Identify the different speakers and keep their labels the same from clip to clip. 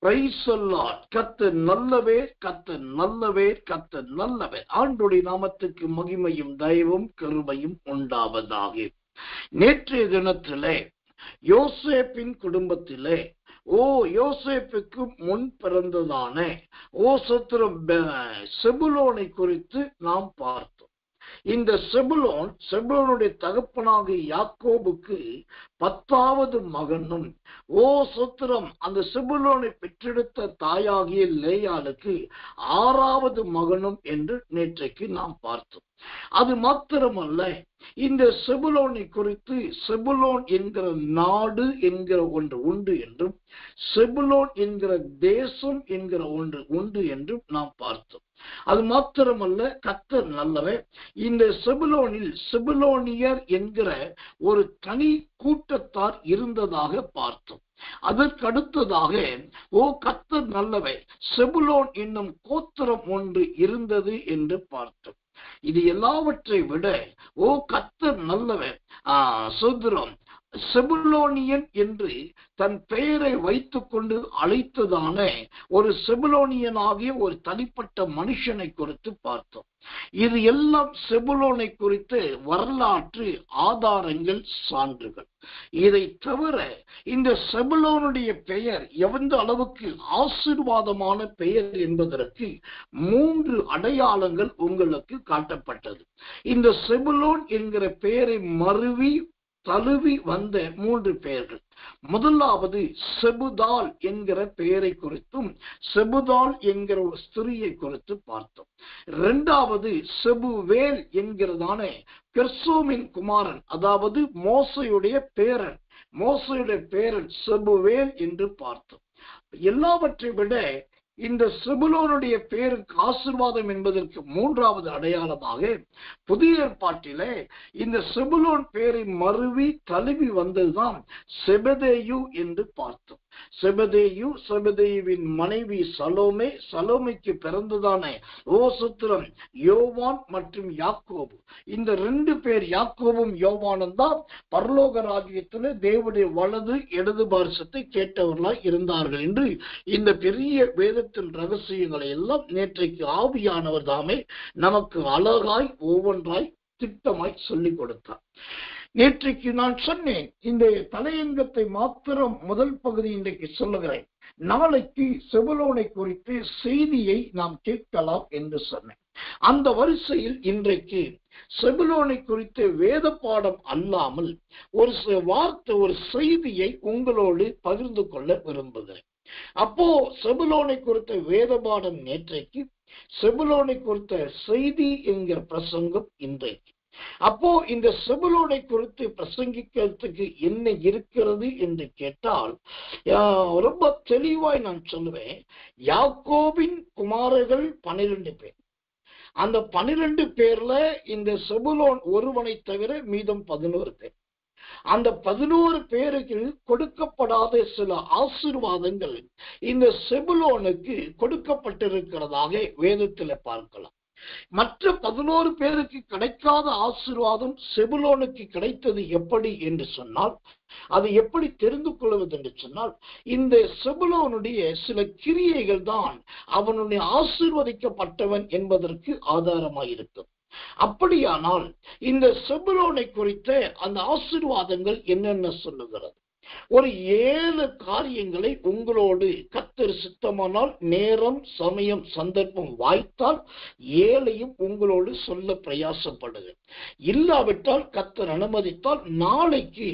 Speaker 1: Praise the Lord. கர்த்தர் நல்லவர், கர்த்தர் நல்லவர், கர்த்தர் நல்லவர். ஆண்டவருடைய நாமத்துக்கு மகிமையும் தயவும் கிருபையும் உண்டாவதாக. நேற்றைய தினத்திலே யோசேப்பின் குடும்பத்திலே யோசேப்புக்கு முன் பிறந்ததான செபுலோனை குறித்து நாம் பார்த்தோம். இந்த செபுலோனுடைய தகப்பனாகிய யாக்கோபுக்கு 10வது மகனும் அந்த செபுலோனை பெற்றெடுத்த தாயாகிய லேயாளுக்கு 6வது மகனும் என்று நேற்றைக்கு நாம் பார்த்தோம். அது மாத்திரமல்ல, இந்த செபுலோனை குறித்து செபுலோன் என்கிற நாடு என்கிற ஒன்று உண்டு என்றும் செபுலோன் என்கிற தேசம் என்கிற ஒன்று உண்டு என்றும் நாம் பார்த்தோம். அது மாத்திரமல்ல, கர்த்தர் நல்லவர். இந்த செபுலோனியர் என்கிற ஒரு தனி கூட்டத்தார் இருந்ததாக பார்த்தோம். அதற்கடுத்ததாக கர்த்தர் நல்லவர், செபுலோன் என்னும் கோத்திரம் ஒன்று இருந்தது என்று பார்த்தோம். இது எல்லாவற்றை விட கர்த்தர் நல்லவர் சோதரம் செபுலோனியன் என்று தன் பெயரை வைத்துக் கொண்டு அழைத்ததான ஒரு செபுலோனியனாகிய ஒரு தனிப்பட்ட மனுஷனை குறித்து பார்த்தோம். இது எல்லாம் செபுலோனை குறித்து வரலாற்று ஆதாரங்கள், சான்றுகள். இதை தவிர இந்த செபுலோனுடைய பெயர் எந்த அளவுக்கு ஆசீர்வாதமான பெயர் என்பதற்கு 3 அடையாளங்கள் உங்களுக்கு காட்டப்பட்டது. இந்த செபுலோன் என்கிற பெயரை தழுவி வந்த 3 பெயர்கள். முதலாவது செபுதால் என்கிற பெயரை குறித்தும் செபுதால் என்கிற ஒரு ஸ்திரியை குறித்து பார்த்தோம். 2வது செபுவேல் என்கிறதான கெர்சோமின் குமாரன், அதாவது மோசையுடைய பேரன் செபுவேல் என்று பார்த்தோம். எல்லாவற்றை விட இந்த செபுலோனுடைய பேருக்கு ஆசீர்வாதம் என்பதற்கு 3வது அடையாளமாக புதிய ஏற்பாட்டிலே இந்த செபுலோன் பேரை தழுவி வந்ததுதான் செபதேயு என்று பார்த்தோம். செபதேயுவின் மனைவி சலோமைக்கு பிறந்ததான யோவான் மற்றும் யாக்கோபு. இந்த 2 பேர், யாக்கோபும் யோவானும் தான் பரலோக ராஜ்யத்திலே தேவனுடைய வலது இடது பார்சத்தை கேட்டவர்களாய் இருந்தார்கள் என்று இந்த பெரிய வேதத்தின் ரகசியங்களை எல்லாம் நேற்றைக்கு ஆவியானவர் தாமே நமக்கு அழகாய் ஒவ்வொன்றாய் திட்டமாய் சொல்லிக் கொடுத்தார். நேற்றைக்கு நான் சொன்னேன், இந்த தலையங்கத்தை மாத்திரம் முதல் பகுதி இன்றைக்கு சொல்லுகிறேன். நாளைக்கு செபுலோனை குறித்து செய்தியை நாம் கேட்கலாம் என்று சொன்னேன். அந்த வரிசையில் இன்றைக்கு செபுலோனை குறித்த வேத பாடம் அல்லாமல் ஒரு செய்தியை உங்களோடு பகிர்ந்து கொள்ள விரும்புகிறேன். அப்போ செபுலோனை குறித்த வேத பாடம் நேற்றைக்கு, செபுலோனை குறித்த செய்தி என்கிற பிரசங்கம் இன்றைக்கு. அப்போ இந்த செபுலோனை குறித்து பிரசங்கிக்கிறதுக்கு என்ன இருக்கிறது என்று கேட்டால், ரொம்ப தெளிவாய் நான் சொல்லுவேன். யாக்கோபின் குமாரர்கள் 12 பேர். அந்த 12 பேர்ல இந்த செபுலோன் ஒருவனை தவிர மீதம் 11 பேர். அந்த 11 பேருக்கு கொடுக்கப்படாத சில ஆசீர்வாதங்கள் இந்த செபுலோனுக்கு கொடுக்கப்பட்டிருக்கிறதாக வேதத்தில் பார்க்கலாம். மற்ற 11 பேருக்கு கிடைக்காத ஆசீர்வாதம் செபுலோனுக்கு கிடைத்தது எப்படி என்று சொன்னால், அது எப்படி தெரிந்து கொள்வது என்று சொன்னால், இந்த செபுலோனுடைய சில கிரியைகள் தான் அவனுடைய ஆசீர்வதிக்கப்பட்டவன் என்பதற்கு ஆதாரமாயிருக்கும். அப்படியானால் இந்த செபுலோனை குறித்த அந்த ஆசீர்வாதங்கள் என்னென்ன சொல்லுகிறது? ஒரு 7 காரியங்களை உங்களோடு கர்த்தர் சித்தமானால், நேரம், சமயம், சந்தர்ப்பம் வாய்த்தால் 7ஐயும் உங்களோடு சொல்ல பிரயாசப்படுகிறேன். இல்லாவிட்டால் கர்த்தர் அனுமதித்தால் நாளைக்கு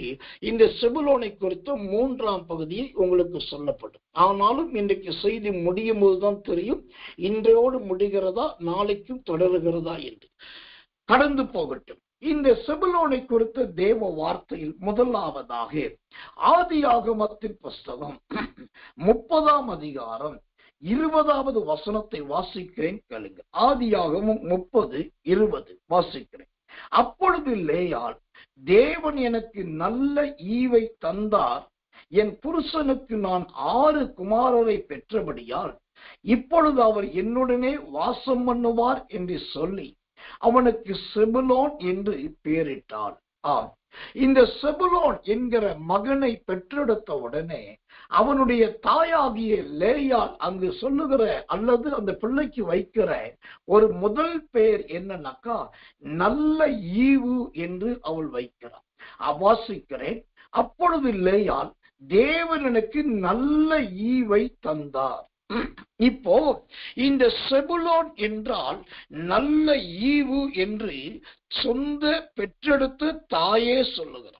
Speaker 1: இந்த செபுலோனை குறித்த 3ஆம் பகுதியை உங்களுக்கு சொல்லப்படும். ஆனாலும் இன்றைக்கு செய்தி முடியும் போதுதான் தெரியும் இன்றையோடு முடிகிறதா நாளைக்கும் தொடர்கிறதா என்று. கடந்து போகட்டும். இந்த செபுலோனை குறித்த தேவ வார்த்தையில் முதலாவதாக ஆதியாகமத்தின் புஸ்தகம் 30ஆம் அதிகாரம் 20வது வசனத்தை வாசிக்கிறேன், கேளுங்க. ஆதியாகமம் 30:20 வாசிக்கிறேன். அப்பொழுது லேயாள், தேவன் எனக்கு நல்ல ஈவை தந்தார், என் புருஷனுக்கு நான் 6 குமாரரை பெற்றபடியால் இப்பொழுது அவர் என்னுடனே வாசம் பண்ணுவார் என்று சொல்லி அவனுக்கு செபுலோன் என்று பெயரிட்டாள். இந்த செபுலோன் என்கிற மகனை பெற்றெடுத்த உடனே அவனுடைய தாயாகிய லேயாள் அங்கு சொல்லுகிற அல்லது அந்த பிள்ளைக்கு வைக்கிற ஒரு முதல் பெயர் என்னன்னாக்கா நல்ல ஈவு என்று அவள் வைக்கிறாள். வாசிக்கிறேன். அப்பொழுது லேயாள் தேவன் எனக்கு நல்ல ஈவை தந்தார். இப்போ இந்த செபுலோன் என்றால் நல்ல ஈவு என்று சொந்த பெற்றெடுத்த தாயே சொல்லுகிறார்.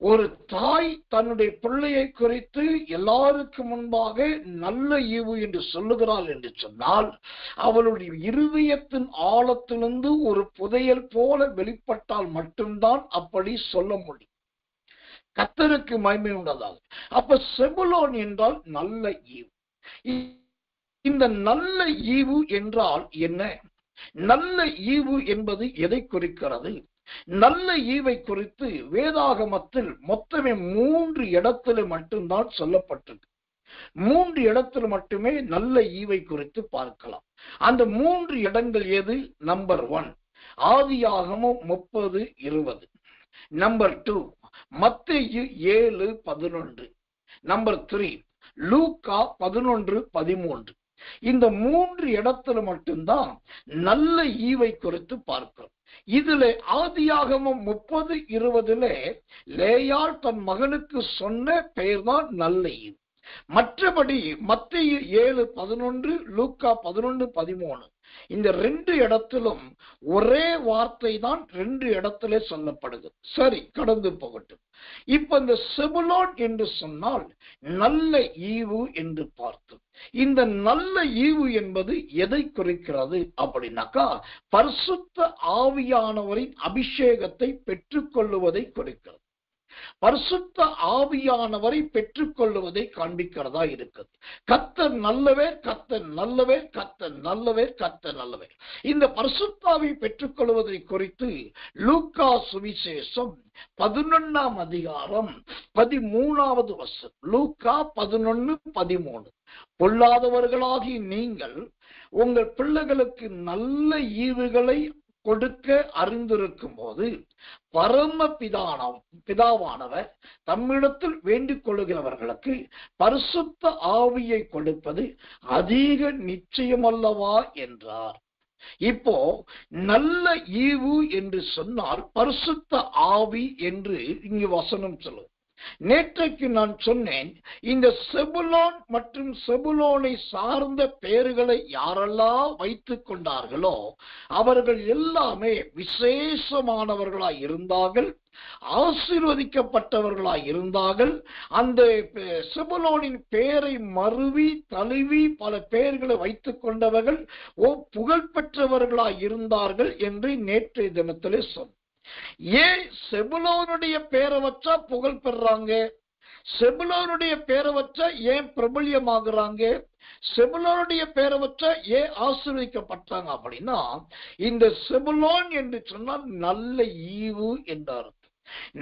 Speaker 1: ஒரு தாய் தன்னுடைய பிள்ளையை குறித்து எல்லாருக்கு முன்பாக நல்ல ஈவு என்று சொல்லுகிறாள் என்று சொன்னால் அவளுடைய இருதயத்தின் ஆழத்திலிருந்து ஒரு புதையல் போல வெளிப்பட்டால் மட்டும்தான் அப்படி சொல்ல முடியும். கர்த்தருக்கு மகிமை உண்டதாக. அப்ப செபுலோன் என்றால் நல்ல ஈவு. இந்த நல்ல ஈவு என்றால் என்ன? நல்ல ஈவு என்பது எதை குறிக்கிறது? நல்ல ஈவை குறித்து வேதாகமத்தில் மொத்தமே 3 இடத்துல மட்டும்தான் சொல்லப்பட்டிருக்கு. 3 இடத்துல மட்டுமே நல்ல ஈவை குறித்து பார்க்கலாம். அந்த 3 இடங்கள் எது? நம்பர் 1 ஆதியாகமம் 30:20. நம்பர் 2 மத்தேயு 7:11. நம்பர் 3 லூக்கா 11:13. இந்த 3 இடத்துல மட்டும்தான் நல்ல ஈவை குறித்து பார்க்கிறோம். இதுல ஆதியாகமம் 30:20 லேயாள் தன் மகனுக்கு சொன்ன பெயர்தான் நல்ல ஈவு. மற்றபடி மத்தேயு 7:11 லூக்கா 11:13 இந்த 2 இடத்திலும் ஒரே வார்த்தை தான் 2 இடத்திலே சொல்லப்படுது. சரி, கடந்து போகட்டும். இப்ப இந்த செபுலோன் என்று சொன்னால் நல்ல ஈவு என்று பார்த்தோம். இந்த நல்ல ஈவு என்பது எதை குறிக்கிறது அப்படின்னாக்கா பரிசுத்த ஆவியானவரின் அபிஷேகத்தை பெற்றுக்கொள்ளுவதை குறிக்கிறது. பரிசுத்த ஆவியானவரை பெற்றுக்கொள்ளுவதை காண்பிக்கிறதா இருக்குது. கர்த்தர் நல்லவர், கர்த்தர் நல்லவர், கர்த்தர் நல்லவர், கர்த்தர் நல்லவர். இந்த பரிசுத்தாவை பெற்றுக்கொள்வதை குறித்து லூக்கா சுவிசேஷம் 11ஆம் அதிகாரம் 13வது வசனம். லூக்கா 11:13. பொல்லாதவர்களாகி நீங்கள் உங்கள் பிள்ளைகளுக்கு நல்ல ஈவுகளை கொடுக்க அறிந்திருக்கும் போது பரம பிதாவானவர் தம்மிடத்தில் வேண்டிக் கொள்ளுகிறவர்களுக்கு பரிசுத்த ஆவியை கொடுப்பது அதிக நிச்சயமல்லவா என்றார். இப்போ நல்ல ஈவு என்று சொன்னால் பரிசுத்த ஆவி என்று இங்கு வசனம் சொல்லுது. நேற்றைக்கு நான் சொன்னேன், இந்த செபுலோன் மற்றும் செபுலோனை சார்ந்த பெயர்களை யாரெல்லாம் வைத்துக் கொண்டார்களோ அவர்கள் எல்லாமே விசேஷமானவர்களாய் இருந்தார்கள், ஆசீர்வதிக்கப்பட்டவர்களாய் இருந்தார்கள். அந்த செபுலோனின் பெயரை மருவி தழுவி பல பெயர்களை வைத்துக் கொண்டவர்கள் புகழ்பெற்றவர்களாய் இருந்தார்கள் என்று நேற்றைய தினத்திலே சொன்னேன். ஏன் செபுலோனுடைய பேரை வச்சா புகழ் பெறாங்க? செபுலோனுடைய பேரை வச்சா ஏன் பிரபல்யமாகறாங்க? செபுலோனுடைய பேரை வச்சா ஏன் ஆசீர்வதிக்கப்பட்டாங்க அப்படின்னா இந்த செபுலோன் என்று சொன்னால் நல்ல ஈவு என்றார்.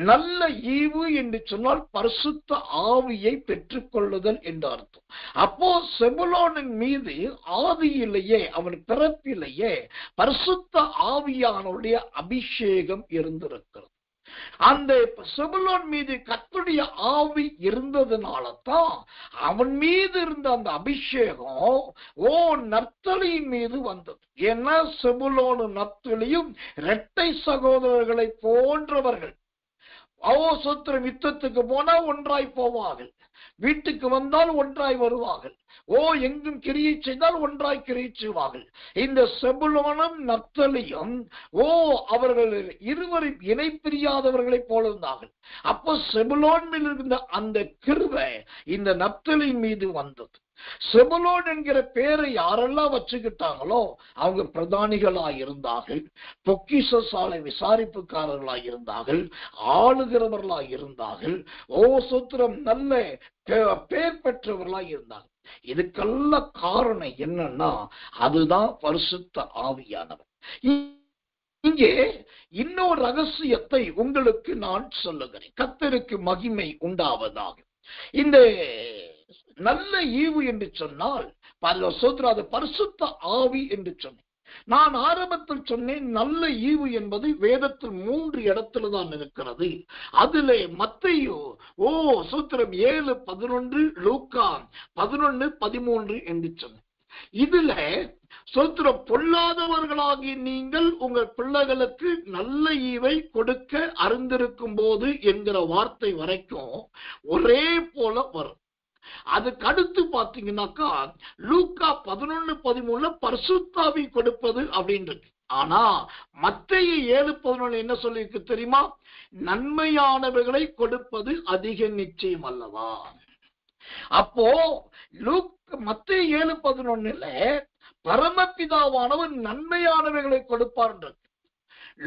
Speaker 1: நல்ல ஈவு என்று சொன்னால் பரிசுத்த ஆவியை பெற்றுக் கொள்ளுதல் என்று அர்த்தம். அப்போ செபுலோனின் மீது ஆதியிலேயே அவன் பிறப்பிலேயே பரிசுத்த ஆவியானுடைய அபிஷேகம் இருந்திருக்கிறது. அந்த செபுலோன் மீது கர்த்தருடைய ஆவி இருந்ததுனால தான் அவன் மீது இருந்த அந்த அபிஷேகம் நப்தலியின் மீது வந்தது. ஏன்னா செபுலோனும் நப்தலியும் இரட்டை சகோதரர்களை போன்றவர்கள். சோத்திரம் யுத்தத்துக்கு போனா ஒன்றாய் போவார்கள், வீட்டுக்கு வந்தால் ஒன்றாய் வருவார்கள், எங்கும் கிரியை செய்தால் ஒன்றாய் கிரியை செய்வார்கள். இந்த செபுலோனும் நப்தலியும் அவர்கள் இருவரும் இணை பிரியாதவர்களை போல இருந்தார்கள். அப்போ செபுலோன் மேல் இருந்த அந்த கிருபை இந்த நப்தலின் மீது வந்தது. செபுலோன் என்கிற பேரை யாரெல்லாம் வச்சுக்கிட்டாங்களோ அவங்க பிரதானிகளாய் இருந்தார்கள், பொக்கிஷ சாலை விசாரிப்புக்காரர்களாய் இருந்தார்கள், ஆளுகிறவர்களாய் இருந்தார்கள், சோத்திரம் நல்ல பேர் பெற்றவர்களாய் இருந்தார்கள். இதுக்கெல்லாம் காரணம் என்னன்னா அதுதான் பரிசுத்த ஆவியானவர். இங்கே இன்னொரு ரகசியத்தை உங்களுக்கு நான் சொல்லுகிறேன். கர்த்தருக்கு மகிமை உண்டாவதாக. இந்த நல்ல ஈவு என்று சொன்னால் அது பரிசுத்த ஆவி என்று சொன்னேன். நான் ஆரம்பத்தில் சொன்னேன், நல்ல ஈவு என்பது வேதத்தில் 3 இடத்துல தான் இருக்கிறது. அதிலே மத்தேயு சூத்திரம் 7:11, லூக்கா 11:13 என்று சொன்னேன். இதுல சூத்திரம், பொல்லாதவர்களாகி நீங்கள் உங்கள் பிள்ளைகளுக்கு நல்ல ஈவை கொடுக்க அறிந்திருக்கும் போது என்கிற வார்த்தை வரைக்கும் ஒரே போல வரும். அதுக்கு அடுத்து பாத்தீங்கன்னாக்கா லூக்கா 11:13 பரிசுத்தாவி கொடுப்பது அப்படின்னு இருக்கு. ஆனா மத்தேயு 7:11 என்ன சொல்லிருக்கு தெரியுமா? நன்மையானவர்களை கொடுப்பது அதிக நிச்சயம் அல்லவா? அப்போ மத்தேயு 7:11 பரமபிதாவானவர் நன்மையானவைகளை கொடுப்பார்.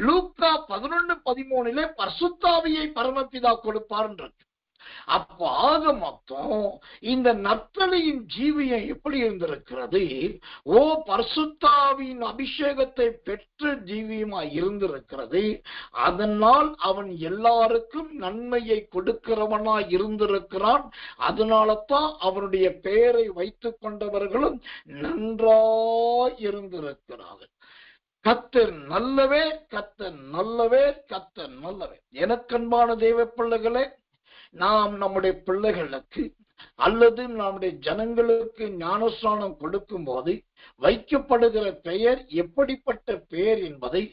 Speaker 1: லூக்கா 11:13 பரிசுத்தாவியை பரமபிதா கொடுப்பார். அப்ப ஆக மொத்தம் இந்த நற்செய்தியின் ஜீவியம் எப்படி இருந்திருக்கிறது? பரிசுத்தாவின் அபிஷேகத்தை பெற்ற ஜீவியமாய் இருந்திருக்கிறது. அதனால் அவன் எல்லாருக்கும் நன்மையை கொடுக்கிறவனாய் இருந்திருக்கிறான். அதனால்தான் அவனுடைய பெயரை வைத்துக் கொண்டவர்களும் நன்றாய் இருந்திருக்கிறார்கள். கர்த்தர் நல்லவே, கர்த்தர் நல்லவே, கர்த்தர் நல்லவே. எனக்கன்பான தேவ பிள்ளைகளே, நாம் நம்முடைய பிள்ளைகளுக்கு அல்லது நம்முடைய ஜனங்களுக்கு ஞானஸ்நானம் கொடுக்கும் போது வைக்கப்படுகிற பெயர் எப்படிப்பட்ட பெயர் என்பதை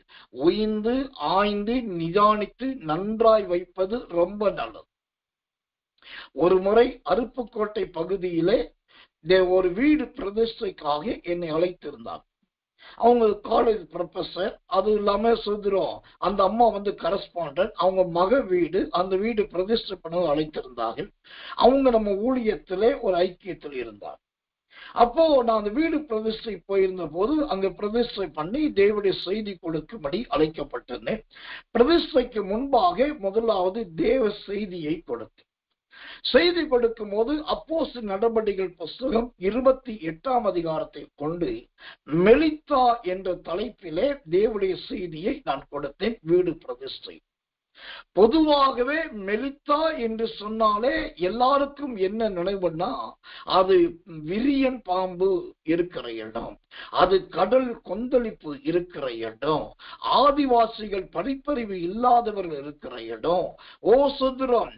Speaker 1: உய்ந்து ஆய்ந்து நிதானித்து நன்றாய் வைப்பது ரொம்ப நல்லது. ஒரு முறை அருப்புக்கோட்டை பகுதியிலே ஒரு வீடு பிரதிஷ்டைக்காக என்னை அழைத்திருந்தார். அவங்க காலேஜ் ப்ரொஃபசர், அது இல்லாம சுதந்திரம், அந்த அம்மா கரஸ்பாண்டன்ட். அவங்க மக வீடு, அந்த வீடு பிரதிஷ்டை பண்ண அழைத்திருந்தார்கள். அவங்க நம்ம ஊழியத்திலே ஒரு ஐக்கியத்தில் இருந்தார். அப்போ நான் அந்த வீடு பிரதிஷ்டை போயிருந்த போது அங்க பிரதிஷ்டை பண்ணி தேவனுடைய செய்தி கொடுக்கும்படி அழைக்கப்பட்டிருந்தேன். பிரதிஷ்டைக்கு முன்பாக முதலாவது தேவ செய்தியை கொடுத்தேன். செய்தி கொடுக்கும் போது அப்போஸ்தலர் நடபடிகள் புஸ்தகம் 28ஆம் அதிகாரத்தை கொண்டு மெலித்தா என்ற தலைப்பிலே தேவனுடைய செய்தியை நான் கொடுத்தேன். வீடு பிரதிஷ்டை. பொதுவாகவே மெலித்தா என்று சொன்னாலே எல்லாருக்கும் என்ன நினைவுன்னா, அது விரியன் பாம்பு இருக்கிற இடம், அது கடல் கொந்தளிப்பு இருக்கிற இடம், ஆதிவாசிகள் படிப்பறிவு இல்லாதவர்கள் இருக்கிற இடம், சுதந்திரம்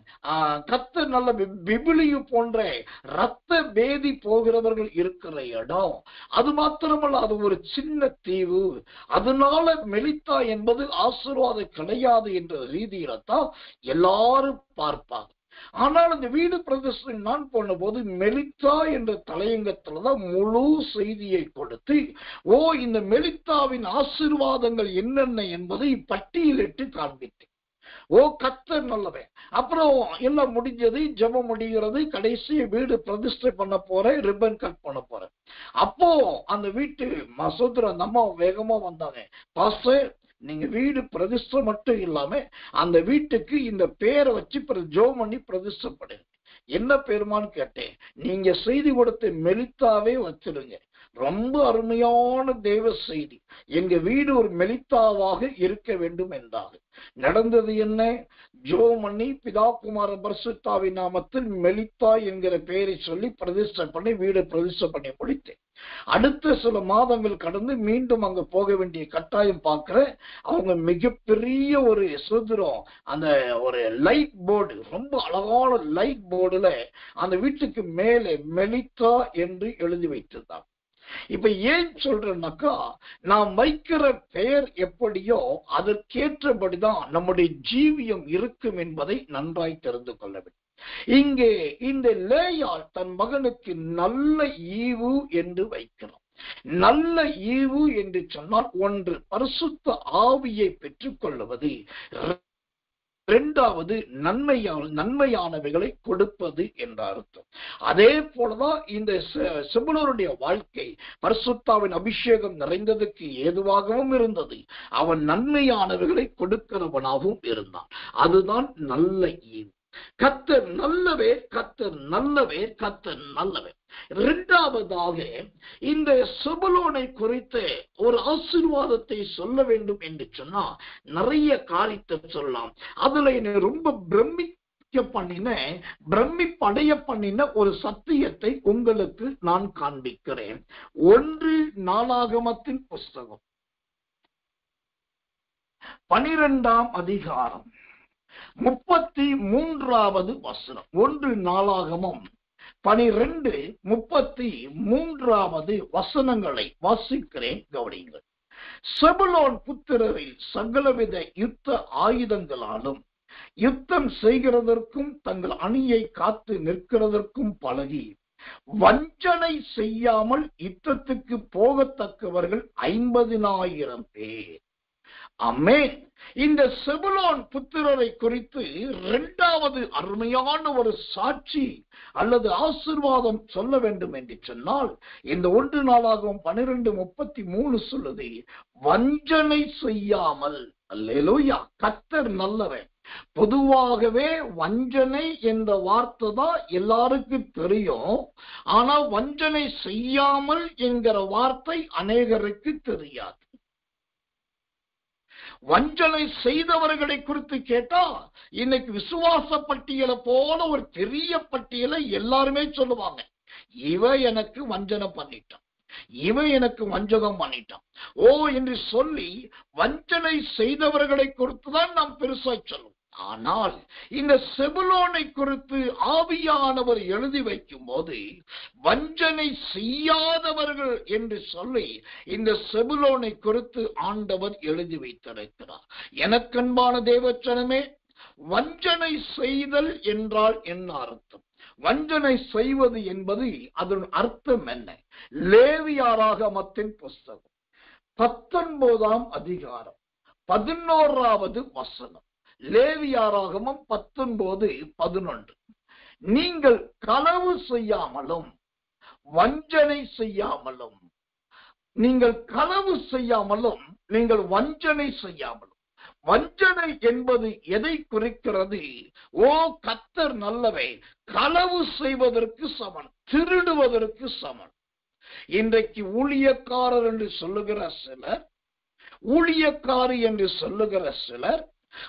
Speaker 1: கத்த நல்ல பிபிலியு போன்ற ரத்த பேதி போகிறவர்கள் இருக்கிற இடம். அது மாத்திரமல்ல, அது ஒரு சின்ன தீவு. அதனால மெலித்தா என்பது ஆசீர்வாதம் கிடையாது என்ற ரீதியில தான் எல்லாரும் பார்ப்பாங்க. ஆனால் இந்த வீடு பிரதிஷ்டை நான் போன போது மெலித்தா என்ற தலையங்கத்துலதான் முழு செய்தியை கொடுத்து இந்த மெலித்தாவின் ஆசீர்வாதங்கள் என்னென்ன என்பதை பட்டியலிட்டு காண்பித்தேன். கர்த்தர் நல்லவன். அப்புறம் எல்லாம் முடிஞ்சது, ஜெபம் முடிகிறது, கடைசி வீடு பிரதிஷ்டை பண்ண போறேன், ரிப்பன் கட் பண்ண போறேன். அப்போ அந்த வீட்டு மசோதர அந்த அம்மா வேகமா வந்தாங்க. பாஸ்டர், நீங்க வீடு பிரதிஷ்டை மட்டும் இல்லாம அந்த வீட்டுக்கு இந்த பேரை வச்சு ஜெபம் பண்ணி பிரதிஷ்டை பண்ணுங்க. என்ன பேருமான்னு கேட்டேன். நீங்க செய்தி கொடுத்த மெலித்தாவே வச்சிருங்க. ரொம்ப அருமையான தேவ செய்தி. எங்க வீடு ஒரு மெலித்தாவாக இருக்க வேண்டும் என்றார். நடந்தது என்ன? ஜெபம் பண்ணி பிதா குமார பரிசுத்தாவின் நாமத்தில் மெலித்தா என்கிற பெயரை சொல்லி பிரதிஷ்டை பண்ணி வீடு பிரதிஷ்டை பண்ணி முடித்தேன். அடுத்த சில மாதங்கள் கடந்து மீண்டும் அங்க போக வேண்டிய கட்டாயம் பார்க்கிறேன். அவங்க மிகப்பெரிய ஒரு சுதந்திரம், அந்த ஒரு லைட் போர்டு, ரொம்ப அழகான லைட் போர்டுல அந்த வீட்டுக்கு மேலே மெலித்தா என்று எழுதி வைத்திருந்தார். இப்ப ஏன் சொல்றேன்னாக்கா, நாம் வைக்கிற பெயர் எப்படியோ அதற்கேற்றபடிதான் நம்முடைய ஜீவியம் இருக்கும் என்பதை நன்றாய் தெரிந்து கொள்ள வேண்டும். இங்கே இந்த லேயாள் தன் மகனுக்கு நல்ல ஈவு என்று வைக்கிறோம். நல்ல ஈவு என்று சொன்னால், ஒன்று பரிசுத்த ஆவியை பெற்றுக் கொள்வது, இரண்டாவது நன்மையானவைகளை கொடுப்பது என்ற அர்த்தம். அதே போலதான் இந்த செபுலோனுடைய வாழ்க்கை பரிசுத்தாவின் அபிஷேகம் நிறைந்ததுக்கு ஏதுவாகவும் இருந்தது. அவன் நன்மையானவைகளை கொடுக்கிறவனாகவும் இருந்தான். அதுதான் நல்ல ஈவு. கர்த்தர் நல்லவே, கர்த்தர் நல்லவே, கர்த்தர் நல்லவே. இரண்டாவதாக இந்த செபுலோனை குறித்த ஒரு ஆசீர்வாதத்தை சொல்ல வேண்டும் என்று சொன்னா நிறைய காரியத்தை சொல்லலாம். அதுல என்னை ரொம்ப பிரமிப்படைய பண்ணின ஒரு சத்தியத்தை உங்களுக்கு நான் காண்பிக்கிறேன். 1 நாளாகமத்தின் புஸ்தகம் 12ஆம் அதிகாரம் 33வது வசனம். 1 நாளாகமம் 12:33 வசனங்களை வாசிக்கிறேன், கவனியுங்கள். செபுலோன் புத்திரரில் சகலவித யுத்த ஆயுதங்களாலும் யுத்தம் செய்கிறதற்கும் தங்கள் அணியை காத்து நிற்கிறதற்கும் பழகி வஞ்சனை செய்யாமல் யுத்தத்துக்கு போகத்தக்கவர்கள் 50,000 பேர். ஆமென். இந்த செபுலோன் புத்திரரை குறித்து 2வது அருமையான ஒரு சாட்சி அல்லது ஆசீர்வாதம் சொல்ல வேண்டும் என்று சொன்னால், இந்த 1 நாளாகவும் 12:33 சொல்லுது, வஞ்சனை செய்யாமல். அல்லேலூயா. கர்த்தர் நல்லவர். பொதுவாகவே வஞ்சனை என்ற வார்த்தை தான் எல்லாருக்கும் தெரியும். ஆனா வஞ்சனை செய்யாமல் என்கிற வார்த்தை அநேகருக்கு தெரியாது. வஞ்சனை செய்தவர்களை குறித்து கேட்டா இன்னைக்கு விசுவாச பட்டியலை போல ஒரு பெரிய பட்டியலை எல்லாருமே சொல்லுவாங்க. இவ எனக்கு வஞ்சனை பண்ணிட்டான், இவ எனக்கு வஞ்சகம் பண்ணிட்டான் என்று சொல்லி வஞ்சனை செய்தவர்களை குறித்துதான் நாம் பெருசா சொல்லுவோம். ஆனால் இந்த செபுலோனை குறித்து ஆவியானவர் எழுதி வைக்கும் போது வஞ்சனை செய்யாதவர்கள் என்று சொல்லி இந்த செபுலோனை குறித்து ஆண்டவர் எழுதி வைத்திருக்கிறார். எனக்கன்பான தேவச்சனமே, வஞ்சனை செய்தல் என்றால் என்ன அர்த்தம்? வஞ்சனை செய்வது என்பது அதன் அர்த்தம் என்ன? லேவியராகமத்தின் புஸ்தகம் 19ஆம் அதிகாரம் 11வது வசனம். லேவியராகமம் 19:11. நீங்கள் களவு செய்யாமலும் வஞ்சனை செய்யாமலும், நீங்கள் களவு செய்யாமலும் நீங்கள் வஞ்சனை செய்யாமலும். வஞ்சனை என்பது எதை குறிக்கிறது? கர்த்தர் நல்லவே. களவு செய்வதற்கு சமன், திருடுவதற்கு சமன். இன்றைக்கு ஊழியக்காரர் என்று சொல்லுகிற சிலர், ஊழியக்காரி என்று சொல்லுகிற சிலர்,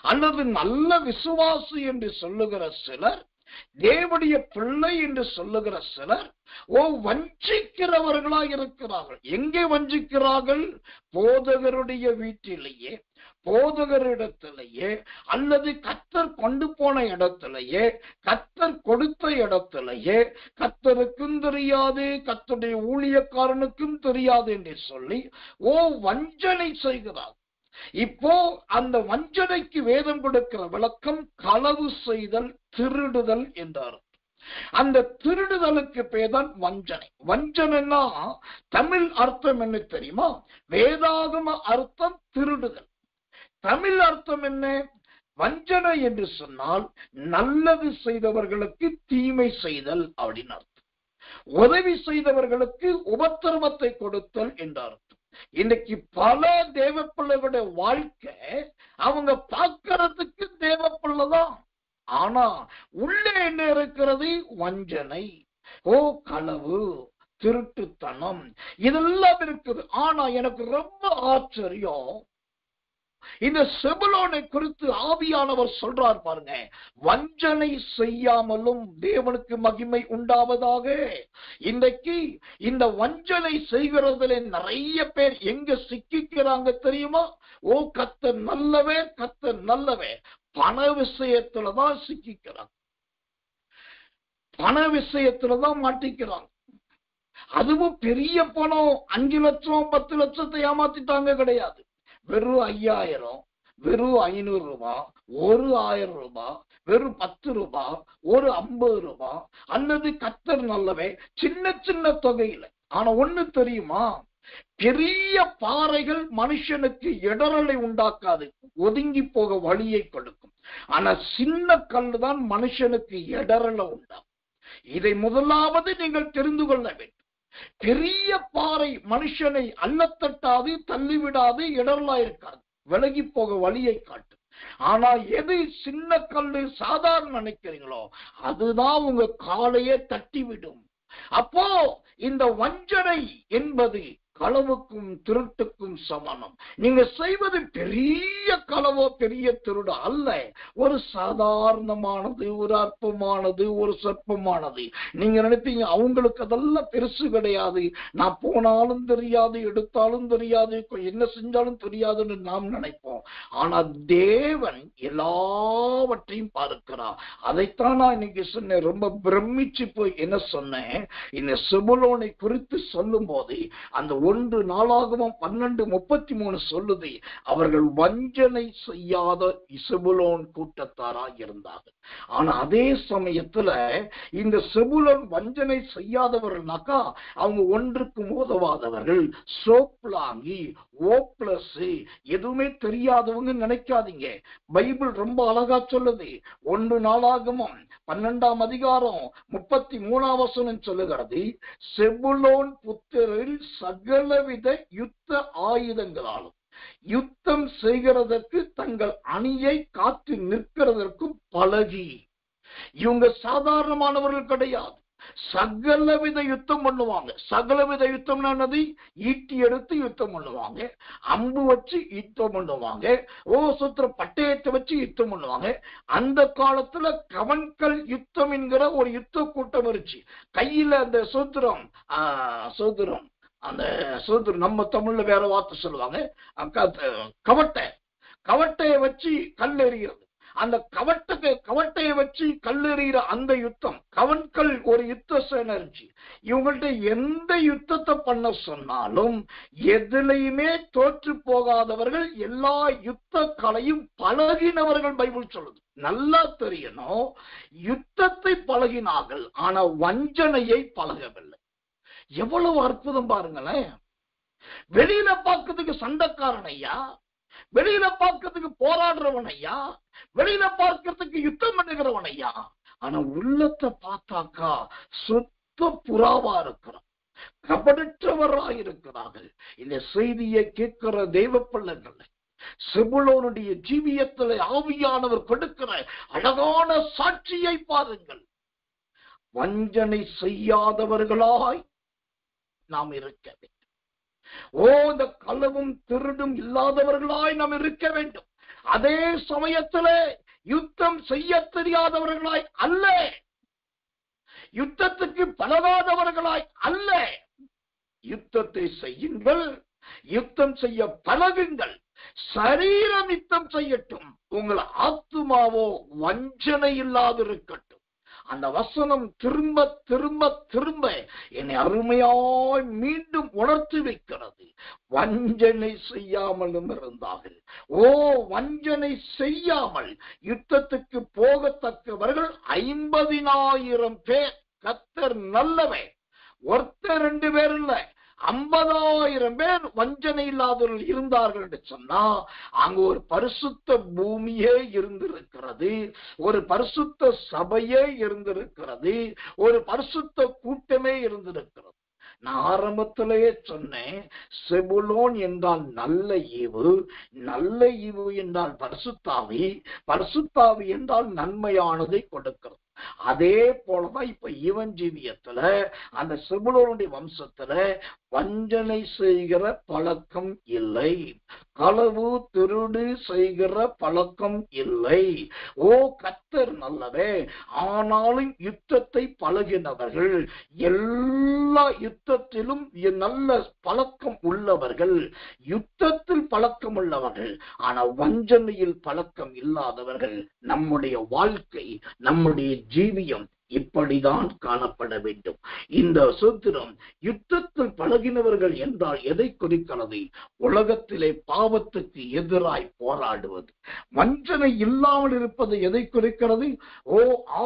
Speaker 1: அல்லது நல்ல விசுவாசி என்று சொல்லுகிற சிலர், தேவனுடைய பிள்ளை என்று சொல்லுகிற சிலர் வஞ்சிக்கிறவர்களாக இருக்கிறார்கள். எங்கே வஞ்சிக்கிறார்கள்? போதகருடைய வீட்டிலேயே, போதகரிடத்திலேயே, அல்லது கர்த்தர் கொண்டு போன இடத்திலேயே, கர்த்தர் கொடுத்த இடத்திலேயே, கர்த்தருக்கும் தெரியாது, கர்த்தருடைய ஊழியக்காரனுக்கும் தெரியாது என்று சொல்லி வஞ்சனை செய்கிறார். இப்போ அந்த வஞ்சனைக்கு வேதம் கொடுக்கிற விளக்கம் களவு செய்தல், திருடுதல் என்றார். அந்த திருடுதலுக்கு பேர்தான் வஞ்சனை. வஞ்சனைன்னா தமிழ் அர்த்தம் என்ன தெரியுமா? வேதாகம அர்த்தம் திருடுதல். தமிழ் அர்த்தம் என்ன? வஞ்சனை என்று சொன்னால் நல்லது செய்தவர்களுக்கு தீமை செய்தல் அப்படின்னு அர்த்தம். உதவி செய்தவர்களுக்கு உபத்திரவத்தை கொடுத்தல் என்ற அர்த்தம். இன்னைக்கு பல தேவ பிள்ளைகளுடைய வாழ்க்கை அவங்க பார்க்கறதுக்கு தேவ பிள்ளைதான், ஆனா உள்ளே என்ன இருக்கிறது? வஞ்சனை, களவு, திருட்டுத்தனம், இதெல்லாம் இருக்குது. ஆனா எனக்கு ரொம்ப ஆச்சரியம், இந்த செபுலோனை குறித்து ஆவியானவர் சொல்றார் பாருங்க, வஞ்சனை செய்யாமலும் தேவனுக்கு மகிமை உண்டாவதாக. இன்றைக்கு இந்த வஞ்சனை செய்கிறதுல நிறைய பேர் எங்க சிக்கிக்கிறாங்க தெரியுமா? கர்த்தர் நல்லவே, கர்த்தர் நல்லவே. பண விஷயத்துலதான் சிக்கிக்கிறாங்க, பண விஷயத்துலதான் மாட்டிக்கிறாங்க. அதுவும் பெரிய பணம், 5 லட்சம் 10 லட்சத்தை ஏமாத்திட்டாங்க கிடையாது. வெறும் 5000, வெறும் 500 ரூபாய், ஒரு 1000 ரூபாய், வெறும் 10 ரூபாய், ஒரு 50 ரூபாய், அல்லது கர்த்தர் நல்லவே சின்ன சின்ன தொகையில. ஆனா ஒண்ணு தெரியுமா? பெரிய பாறைகள் மனுஷனுக்கு இடரலை உண்டாக்காது, ஒதுங்கி போக வழியை கொடுக்கும். ஆனா சின்ன கல்லுதான் மனுஷனுக்கு இடரலை உண்டாகும். இதை முதலாவது நீங்கள் தெரிந்து கொள்ள வேண்டும். பெரிய பாறை மனுஷனை அல்லத்தட்டாது, தள்ளிவிடாது, இடரலா இருக்காது, விலகி போக வழியை காட்டும். ஆனா எது சின்ன கல்லு சாதாரண நினைக்கிறீங்களோ அதுதான் உங்க காலையே தட்டிவிடும். அப்போ இந்த வஞ்சனை என்பது களவுக்கும் திருட்டுக்கும் சமானம். நீங்க செய்வது பெரிய களவோ பெரிய திருடு அல்ல, ஒரு சாதாரணமானது, ஒரு அற்பமானது, ஒரு சொற்பமானது. நீங்க நினைப்பீங்க அவங்களுக்கு அதெல்லாம் பெருசு கிடையாது, நான் போனாலும் தெரியாது, எடுத்தாலும் தெரியாது, என்ன செஞ்சாலும் தெரியாதுன்னு நாம் நினைப்போம். ஆனா தேவன் எல்லாவற்றையும் பார்க்கிறார். அதைத்தான் நான் இன்னைக்கு சொன்னேன். ரொம்ப பிரமிச்சு போய் என்ன சொன்னேன், இந்த செபுலோனை குறித்து சொல்லும் போது அந்த 1 நாளாகமம் 12:33 சொல்லுது, அவர்கள் வஞ்சனை செய்யாத செபுலோன் கூட்டத்தாரா இருந்தார்கள். ஆனா அதே சமயத்துல இந்த செபுலோன் வஞ்சனை செய்யாதவர்கள்னாக்கா அவங்க ஒன்றுக்கும் உதவாதவர்கள், சோப்லாங்கி, ஓப்ளஸ், எதுவுமே தெரியாதவங்க நினைக்காதீங்க. பைபிள் ரொம்ப அழகா சொல்லுது. 1 நாளாகமம் 12ஆம் அதிகாரம் 33ஆம் வசனம் சொல்லுகிறது, செபுலோன் புத்திரில் சகலவித யுத்த ஆயுதங்களாலும் யுத்தம் செய்கிறதற்கு தங்கள் அணியை காத்து நிற்கிறதற்கு பழகி. இவங்க சாதாரணமானவர்கள் கிடையாது, சகலவித யுத்தம் பண்ணுவாங்க. சகலவித யுத்தம் என்னது? ஈட்டி எடுத்து யுத்தம் பண்ணுவாங்க, அம்பு வச்சு யுத்தம் பண்ணுவாங்க, பட்டயத்தை வச்சு யுத்தம் பண்ணுவாங்க. அந்த காலத்துல கவன்கல் யுத்தம் என்கிற ஒரு யுத்த கூட்டம் இருந்துச்சு. கையில அந்த சூத்திரம் அந்த சூத்திரம் நம்ம தமிழ்ல வேற வார்த்தை சொல்லுவாங்க, கவட்டைய வச்சு கல் எறிகிறது. அந்த கவட்டையை வச்சு கல்லெறிகிற அந்த யுத்தம், கவன்கள் ஒரு யுத்த சேனை இருந்துச்சு. இவங்கள்ட்ட எந்த யுத்தத்தை பண்ண சொன்னாலும் எதிலையுமே தோற்று போகாதவர்கள், எல்லா யுத்த கலையும் பழகினவர்கள் பைபிள் சொல்லுது. நல்லா தெரியணும், யுத்தத்தை பழகினார்கள், ஆனா வஞ்சனையை பழகவில்லை. எவ்வளவு அற்புதம் பாருங்களேன். வெளியில பார்க்கிறதுக்கு சண்டைக்காரன் ஐயா, வெளியில பார்க்கிறதுக்கு போராடுறவன் ஐயா, வெளியில பார்க்கிறதுக்கு யுத்தம் பண்ணுகிறவன் ஐயா, ஆனா உள்ளத்தை பார்த்தாக்கா சுத்த புறாவா இருக்கிறான், கபடற்றவரா இருக்கிறார்கள். இந்த செய்தியை கேட்கிற தெய்வ பிள்ளைகள், செபுலோனுடைய ஜீவியத்தில் ஆவியானவர் கொடுக்கிற அழகான சாட்சியை பாருங்கள். வஞ்சனை செய்யாதவர்களாய் நாம் இருக்க வேண்டும். இந்த களவும் திருடும் இல்லாதவர்களாய் நாம் இருக்க வேண்டும். அதே சமயத்தில் யுத்தம் செய்ய தெரியாதவர்களாய் அல்ல, யுத்தத்துக்கு பழகாதவர்களாய் அல்ல. யுத்தத்தை செய்யுங்கள், யுத்தம் செய்ய பழகுங்கள். சரீரம் யுத்தம் செய்யட்டும், உங்கள் ஆத்துமாவோ வஞ்சனை இல்லாதிருக்கட்டும். அந்த வசனம் திரும்ப திரும்ப திரும்ப என்னை அருமையாய் மீண்டும் உணர்த்தி வைக்கிறது. வஞ்சனை செய்யாமலும் இருந்தார்கள். வஞ்சனை செய்யாமல் யுத்தத்துக்கு போகத்தக்கவர்கள் 50,000 பேர். கர்த்தர் நல்லவே, ஒருத்தர் 2 பேர் இல்ல, 50,000 பேர் வஞ்சனை இல்லாதவர்கள் இருந்தார்கள் என்று சொன்னா அங்க ஒரு பரிசுத்த பூமியே இருந்திருக்கிறது, ஒரு பரிசுத்த சபையே இருந்திருக்கிறது, ஒரு பரிசுத்த கூட்டமே இருந்திருக்கிறது. நான் ஆரம்பத்திலேயே சொன்னேன், செபுலோன் என்றால் நல்ல ஈவு, நல்ல ஈவு என்றால் பரிசுத்தாவி, பரிசுத்தாவி என்றால் நன்மையானதை கொடுக்கிறது. அதே போலதான் இப்ப இவன் ஜீவியத்துல அந்த செபுலோனுடைய வம்சத்துல வஞ்சனை செய்கிற பழக்கம் இல்லை, களவு திருடு செய்கிற பழக்கம் இல்லை. கர்த்தர் நல்லவே. ஆனாலும் யுத்தத்தை பழகினவர்கள், எல்லா யுத்தத்திலும் நல்ல பழக்கம் உள்ளவர்கள், யுத்தத்தில் பழக்கம் உள்ளவர்கள், ஆனா வஞ்சனையில் பழக்கம் இல்லாதவர்கள். நம்முடைய வாழ்க்கை, நம்முடைய ஜீவியம் இப்படிதான் காணப்பட வேண்டும். இந்த சூத்திரம் யுத்தத்தில் பழகினவர்கள் என்றால் எதை குறிக்கிறது? உலகத்திலே பாவத்துக்கு எதிராய் போராடுவது. வஞ்சனை இல்லாமல் இருப்பது எதை குறிக்கிறது?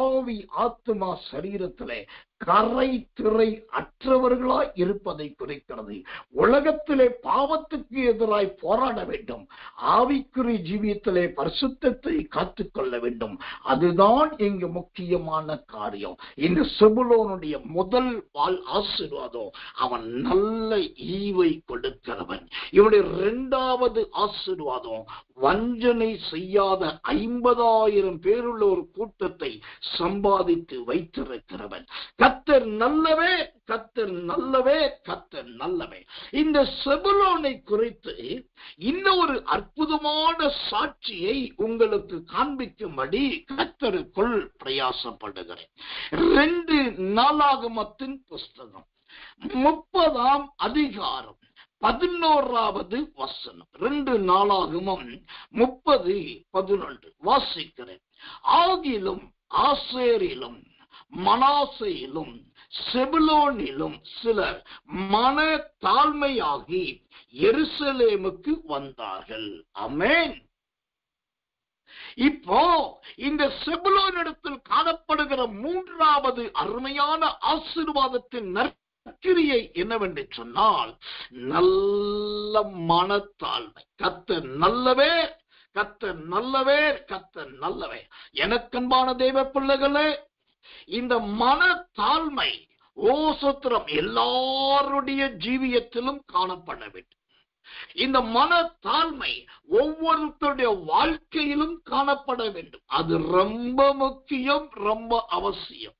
Speaker 1: ஆவி ஆத்மா சரீரத்திலே கரை திரை அற்றவர்களாய் இருப்பதை குறிக்கிறது. உலகத்திலே பாவத்துக்கு எதிராய் போராட வேண்டும், ஆவிக்குரிய ஜீவியத்திலே பரிசுத்தத்தை காத்துக்கொள்ள வேண்டும். அதுதான் இங்கு முக்கியமான காரியம். இந்த செபுலோனுடைய முதல் ஆசீர்வாதம், அவன் நல்ல ஈவை கொடுக்கிறவன். இவனுடைய 2வது ஆசீர்வாதம், வஞ்சனை செய்யாத 50,000 பேருள்ள ஒரு கூட்டத்தை சம்பாதித்து வைத்திருக்கிறவன். கர்த்தர் நல்லவே, கர்த்தர் நல்லவே, கர்த்தர் நல்லவே. இந்த செபுலோனை குறித்து இன்னும் ஒரு அற்புதமான சாட்சியை உங்களுக்கு காண்பிக்கும்படி கர்த்தருக்குள் பிரயாசப்படுகிறேன். 2 நாளாகமத்தின் புஸ்தகம் 30ஆம் அதிகாரம் 11வது வசனம். 2 நாளாகமம் 30:11 வாசிக்கிறேன். ஆகிலும் ஆசேரிலும் மனாசேயிலும் செபுலோனிலும் சிலர் மன தாழ்மையாகி எருசலேமுக்கு வந்தார்கள். ஆமென். இப்போ இந்த செபுலோனிடத்தில் காணப்படுகிற 3வது அருமையான ஆசீர்வாதத்தின் நற்கிரியை என்னவென்று சொன்னால், நல்ல மனத்தாழ்மை. கர்த்தர் நல்லவே, கர்த்தர் நல்லவே, கர்த்தர் நல்லவே. எனக்கன்பான தேவ பிள்ளைகளே, இந்த மனத்தாழ்மை சோத்திரம் எல்லாருடைய ஜீவியத்திலும் காணப்பட வேண்டும். இந்த மனத்தாழ்மை ஒவ்வொருத்தருடைய வாழ்க்கையிலும் காணப்பட வேண்டும். அது ரொம்ப முக்கியம், ரொம்ப அவசியம்.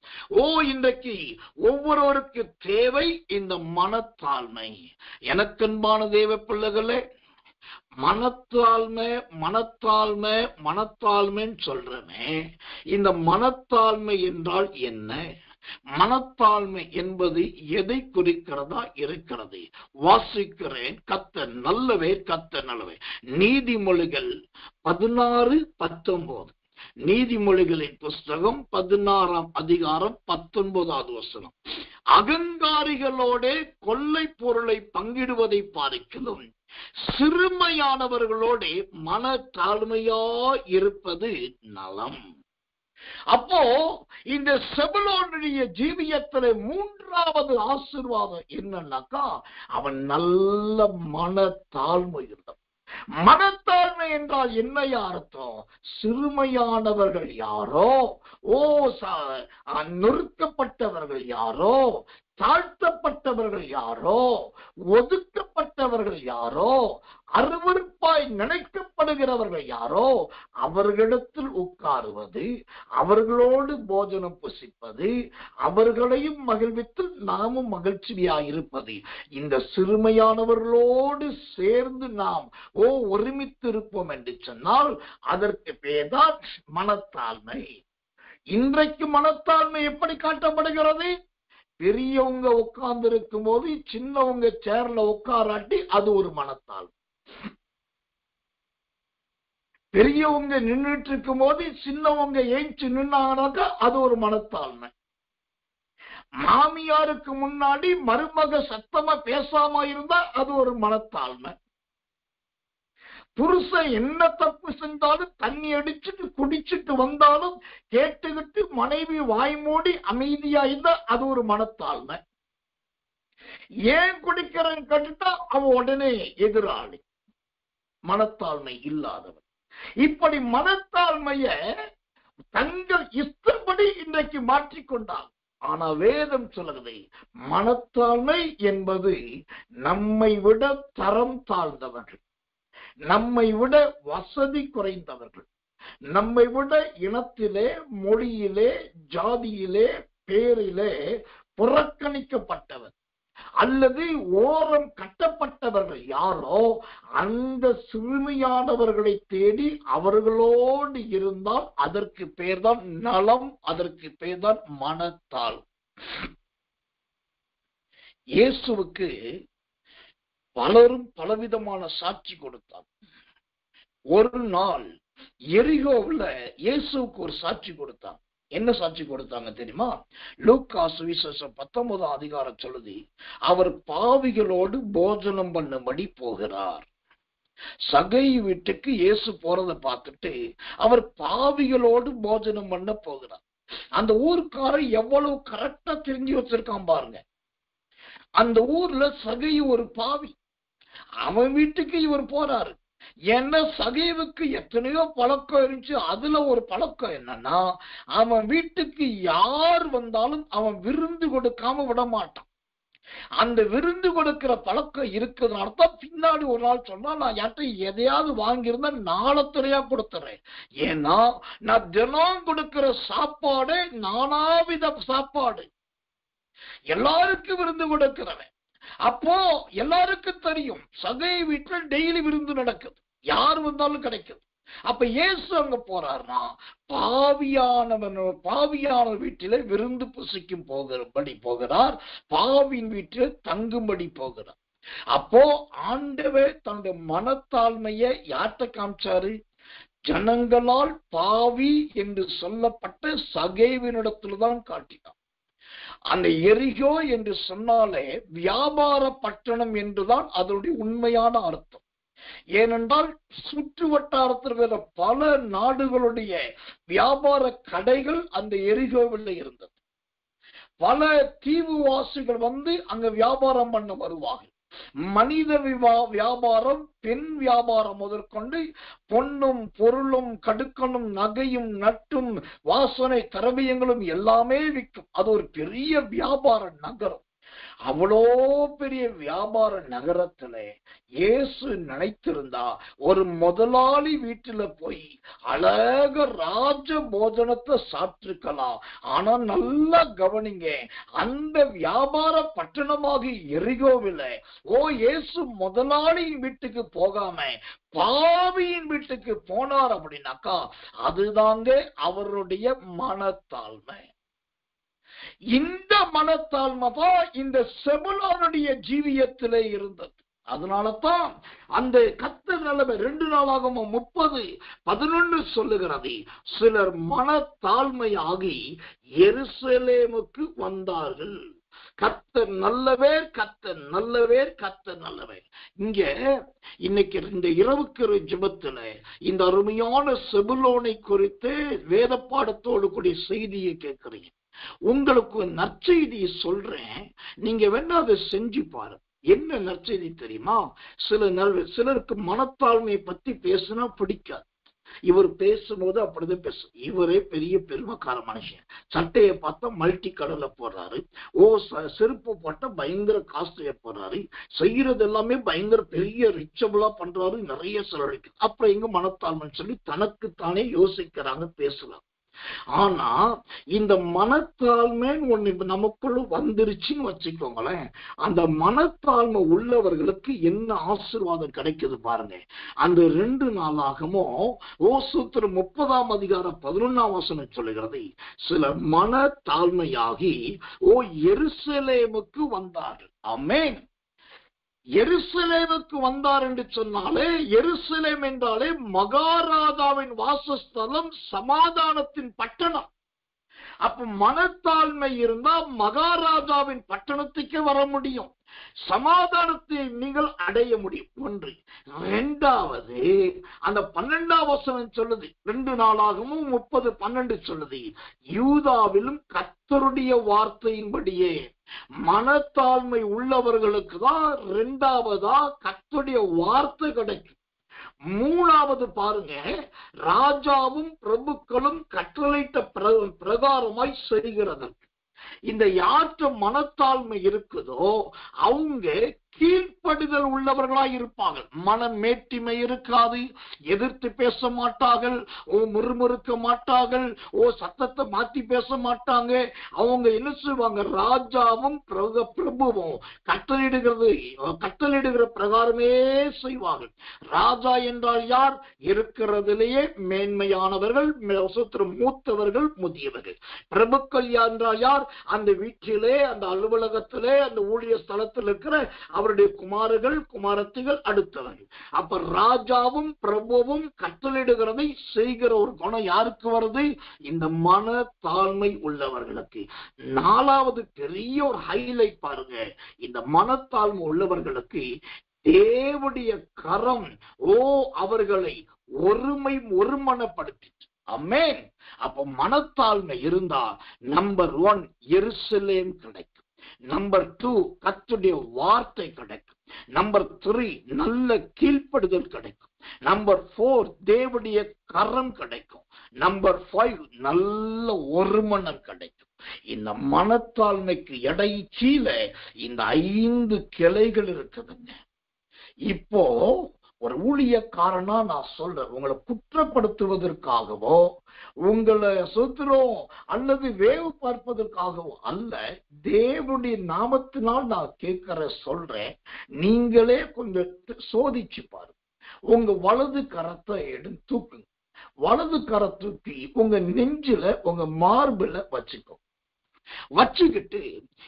Speaker 1: இன்றைக்கு ஒவ்வொருவருக்கு தேவை இந்த மனத்தாழ்மை. எனக்கன்பான தேவ பிள்ளைகளே, மனத்தாழ்மை மனத்தாழ்மை மனத்தாழ்மைன்னு சொல்றமே, இந்த மனத்தாழ்மை என்றால் என்ன? மனத்தாழ்மை என்பது எதை குறிக்கிறதா இருக்கிறது? வாசிக்கிறேன். கர்த்தர் நல்லவே, கர்த்தர் நல்லவே. நீதிமொழிகள் 16:19. நீதிமொழிகளின் புஸ்தகம் 16ஆம் அதிகாரம் 19வது வசனம். அகங்காரிகளோட கொள்ளை பொருளை பங்கிடுவதை பார்க்கிலும் சிறுமையானவர்களோட மனத்தாழ்மையா இருப்பது நலம். அப்போ இந்த செபுலோனுடைய ஜீவியத்திலே 3வது ஆசீர்வாதம் என்னன்னாக்கா, அவன் நல்ல மனத்தாழ்மை இருந்தான். மனத்தாழ்மை என்றால் என்ன அர்த்தம்? சிறுமையானவர்கள் யாரோ, நொறுக்கப்பட்டவர்கள் யாரோ, தாழ்த்தப்பட்டவர்கள் யாரோ, ஒதுக்கப்பட்டவர்கள் யாரோ, அருவருப்பாய் நினைக்கப்படுகிறவர்கள் யாரோ, அவர்களிடத்தில் உட்காருவது, அவர்களோடு போஜனம் புசிப்பது, அவர்களையும் மகிழ்வித்து நாமும் மகிழ்ச்சியாயிருப்பது. இந்த சிறுமையானவர்களோடு சேர்ந்து நாம் ஒருமித்து இருப்போம் என்று சொன்னால் அதற்கு பேர்தான் மனத்தாழ்மை. இன்றைக்கு மனத்தாழ்மை எப்படி காட்டப்படுகிறது? பெரியவங்க உட்கார்ந்து இருக்கும் போது சின்னவங்க சேர்ல உட்காராட்டி அது ஒரு மனத்தாழ்மை. பெரியவங்க நின்றுட்டு இருக்கும் போது சின்னவங்க ஏஞ்சி நின்னாங்கனாக்கா அது ஒரு மனத்தாழ்மை. மாமியாருக்கு முன்னாடி மருமக சத்தமா பேசாம இருந்தா அது ஒரு மனத்தாழ்மை. புருஷன் என்ன தப்பு செஞ்சாலும் தண்ணி அடிச்சுட்டு குடிச்சிட்டு வந்தாலும் கேட்டுக்கிட்டு மனைவி வாய் மூடி அமைதியா இருந்தா அது ஒரு மனத்தாழ்மை. ஏன் குடிக்கிறேன்னு கேட்டுட்டா அவன் உடனே எதிராளி, மனத்தாழ்மை இல்லாதவன். இப்படி மனத்தாழ்மைய தங்கள் இஷ்டப்படி இன்றைக்கு மாற்றிக்கொண்டால், ஆனா வேதம் சொல்லுகிறது மனத்தாழ்மை என்பது நம்மை விட தரம் தாழ்ந்தவர்கள், நம்மை விட வசதி குறைந்தவர்கள், நம்மை விட இனத்திலே, மொழியிலே, ஜாதியிலே, பேரிலே புறக்கணிக்கப்பட்டவர் அல்லது ஓரம் கட்டப்பட்டவர்கள் யாரோ அந்த சிறுமியானவர்களை தேடி அவர்களோடு இருந்தால் அதற்கு பேர்தான் நலம், அதற்கு பேர்தான் மனத்தால். இயேசுவுக்கு பலரும் பலவிதமான சாட்சி கொடுத்தார். ஒரு நாள் எரிகோவுல இயேசுவுக்கு ஒரு சாட்சி கொடுத்தாங்க. என்ன சாட்சி கொடுத்தாங்க தெரியுமா? லூக்கா சுவிசேஷம் 19ஆம் அதிகாரம் சொல்லுது, அவர் பாவிகளோடு போஜனம் பண்ணும்படி போகிறார். சகை வீட்டுக்கு இயேசு போறத பார்த்துட்டு அவர் பாவிகளோடு போஜனம் பண்ண போகிறார். அந்த ஊருக்காரர் எவ்வளவு கரெக்டா தெரிஞ்சு வச்சிருக்கான் பாருங்க. அந்த ஊர்ல சகை ஒரு பாவி, அவன் வீட்டுக்கு இவர் போறாரு. ஏன்னா சகைவுக்கு எத்தனையோ பழக்கம் இருந்துச்சு. அதுல ஒரு பழக்கம் என்னன்னா, அவன் வீட்டுக்கு யார் வந்தாலும் அவன் விருந்து கொடுக்காம விட மாட்டான். அந்த விருந்து கொடுக்கிற பழக்கம் இருக்கிறதுனால தான் பின்னாடி ஒரு நாள் சொன்னா, நான் யார்கிட்ட எதையாவது வாங்கியிருந்தா நாளத்துறையா கொடுத்துறேன். ஏன்னா நான் தினம் கொடுக்கிற சாப்பாடு நானாவித சாப்பாடு. எல்லாருக்கும் விருந்து கொடுக்கிறவன். அப்போ எல்லாருக்கும் தெரியும் சகை வீட்டுல டெய்லி விருந்து நடக்குது, யார் வந்தாலும் கிடைக்குது. அப்ப இயேசு அங்க போறாருன்னா பாவியான வீட்டில விருந்து புசிக்கும் போகிறபடி போகிறார், பாவியின் வீட்டில தங்கும்படி போகிறார். அப்போ ஆண்டவர் தன்னுடைய மனத்தாழ்மையை யார்கிட்ட காமிச்சாரு? ஜனங்களால் பாவி என்று சொல்லப்பட்ட சகேவினிடத்தில்தான் காட்டினார். அந்த எரிகோ என்று சொன்னாலே வியாபார பட்டணம் என்றுதான் அதனுடைய உண்மையான அர்த்தம். ஏனென்றால் சுற்று வட்டாரத்தில் வேற பல நாடுகளுடைய வியாபார கடைகள் அந்த எரிகோவில் இருந்தது. பல தீவுவாசிகள் வந்து அங்க வியாபாரம் பண்ண வருவார்கள். மனித வியாபாரம், பெண் வியாபாரம் முதற்கொண்டு பொன்னும் பொருளும் கடுக்கணும் நகையும் நட்டும் வாசனை திரவியங்களும் எல்லாமே விற்கும். அது ஒரு பெரிய வியாபார நகரம். அவ்வளோ பெரிய வியாபார நகரத்துல இயேசு நினைத்திருந்தா ஒரு முதலாளி வீட்டுல போய் அழக ராஜ போஜனத்தை சாப்பிட்டிருக்கலாம். ஆனா நல்லா கவனிங்க, அந்த வியாபார பட்டணமாக எரிகோவில இயேசு முதலாளியின் வீட்டுக்கு போகாம பாவியின் வீட்டுக்கு போனார் அப்படின்னாக்கா அதுதாங்க அவருடைய மனத்தாழ்மை. இந்த மனத்தாழ்மை தான் இந்த செபுலோனுடைய ஜீவியத்திலே இருந்தது. அதனாலதான் அந்த கர்த்தர் நிலைமை 2 நாளாகமம் 30:11 சொல்லுகிறது, சிலர் மனத்தாழ்மையாகி எருசலேமுக்கு வந்தார்கள். கர்த்தர் நல்லவர், கர்த்தர் நல்லவர், கர்த்தர் நல்லவர். இங்க இன்னைக்கு இந்த இரவுக்கு ஜெபத்துல இந்த அருமையான செபுலோனை குறித்து வேத பாடத்தோடு கூடிய செய்தியை கேட்கிறீங்க. உங்களுக்கு நற்செய்தியை சொல்றேன், நீங்க வேணா அதை செஞ்சு பாருங்க. என்ன நற்செய்தி தெரியுமா? சிலருக்கு மனத்தாழ்மையை பத்தி பேசினா பிடிக்காது. இவர் பேசும்போது அப்படிதான் பேசும். இவரே பெரிய பெருமைக்கார மனுஷன், சட்டையை பார்த்தா மல்டி கடல்ல போடுறாரு, செருப்பு போட்டா பயங்கர காஸ்ட்லியா போடுறாரு, செய்யறது எல்லாமே பயங்கர பெரிய ரிச்சபிளா பண்றாரு, நிறைய செலவழிக்கு. அப்புறம் எங்க மனத்தாழ்மைன்னு சொல்லி தனக்குத்தானே யோசிக்கிறாங்க, பேசலாம். ஆனா இந்த மனத்தாழ்மை ஒண்ணு நமக்குள்ள வந்துருச்சுன்னு வச்சுக்கோங்களேன், அந்த மனத்தாழ்மை உள்ளவர்களுக்கு என்ன ஆசீர்வாதம் கிடைக்குது பாருங்க. அந்த 2 நாளாகமும் ஓசூத்திரம் 30:11 சொல்லுகிறது, சிலர் மனத்தாழ்மையாகி எருசலேமுக்கு வந்தார்கள். ஆமென். எருசலேமுக்கு வந்தார் என்று சொன்னாலே, எருசலேம் என்றாலே மகாராஜாவின் வாசஸ்தலம், சமாதானத்தின் பட்டணம். அப்ப மனத்தாழ்மை இருந்தா மகாராஜாவின் பட்டணத்துக்கு வர முடியும், சமாதானத்தை நீங்கள் அடைய முடியும். ஒன்று. 2வது, அந்த 12 சொல்லுது, 2 நாளாகவும் 30:12 சொல்லுது, யூதாவிலும் கர்த்தருடைய வார்த்தையின்படியே மனத்தாழ்மை உள்ளவர்களுக்கு தான் 2வதா கர்த்தருடைய வார்த்தை கிடைக்கும். 3வது பாருங்க, ராஜாவும் பிரபுக்களும் கட்டளையிட்ட பிரகாரமாய் செய்கிறது. இந்த யாற்ற மனத்தாழ்மை இருக்குதோ அவங்க கீழ்ப்படிதல் உள்ளவர்களாய் இருப்பார்கள். மனமேட்டிமை இருக்காது, எதிர்த்து பேச மாட்டார்கள், முறுமுறுக்க மாட்டார்கள், சத்தத்தை மாத்தி பேச மாட்டாங்க. அவங்க என்ன செய்வாங்க? ராஜாவும் பிரபுவும் கட்டளையிடுகிற பிரகாரமே செய்வார்கள். ராஜா என்றால் யார்? இருக்கிறதிலேயே மேன்மையானவர்கள், மூத்தவர்கள், முதியவர்கள். பிரபுக்கள் என்றால் யார்? அந்த வீட்டிலே, அந்த அலுவலகத்திலே, அந்த ஊழிய ஸ்தலத்தில் இருக்கிற அவருடைய குமாரர்கள், குமாரத்திகள், அடுத்தவர்கள். அப்ப ராஜாவும் பிரபுவும் கட்டளையிடுகிறதை செய்கிற ஒரு குணம் யாருக்கு வருது? இந்த மனத்தாழ்மை உள்ளவர்களுக்கு. 4வது பெரிய ஒரு ஹைலைட் பாருங்க, இந்த மனத்தாழ்மை உள்ளவர்களுக்கு தேவனுடைய கரம் அவர்களை ஒருமனப்படுத்தி. ஆமென். அப்ப மனத்தாழ்மை இருந்தா நம்பர் 1 எருசலேம் கிடைக்கும், நம்பர் 2 கர்த்தருடைய வார்த்தை கிடைக்கும், நம்பர் 3 நல்ல கீழ்ப்படுதல் கிடைக்கும், நம்பர் 4 தேவனுடைய கரம் கிடைக்கும், நம்பர் 5 நல்ல ஒருமனம் கிடைக்கும். இந்த மனத்தாழ்மைக்கு கீழே இந்த 5 கிளைகள் இருக்குதுங்க. இப்போ ஒரு ஊழியக்காரனா நான் சொல்றேன், உங்களை குற்றப்படுத்துவதற்காகவோ உங்களை சொத்துறோம் அல்லது வேவு பார்ப்பதற்காகவோ அல்ல. தேவனுடைய நாமத்தினால் நான் சொல்றேன், நீங்களே கொஞ்சம் சோதிச்சு பாருங்க. உங்க வலது கரத்தை எடுத்து தூக்குங்க. வலது கரத்துக்கு உங்க நெஞ்சில உங்க மார்பில வச்சுக்கிட்டு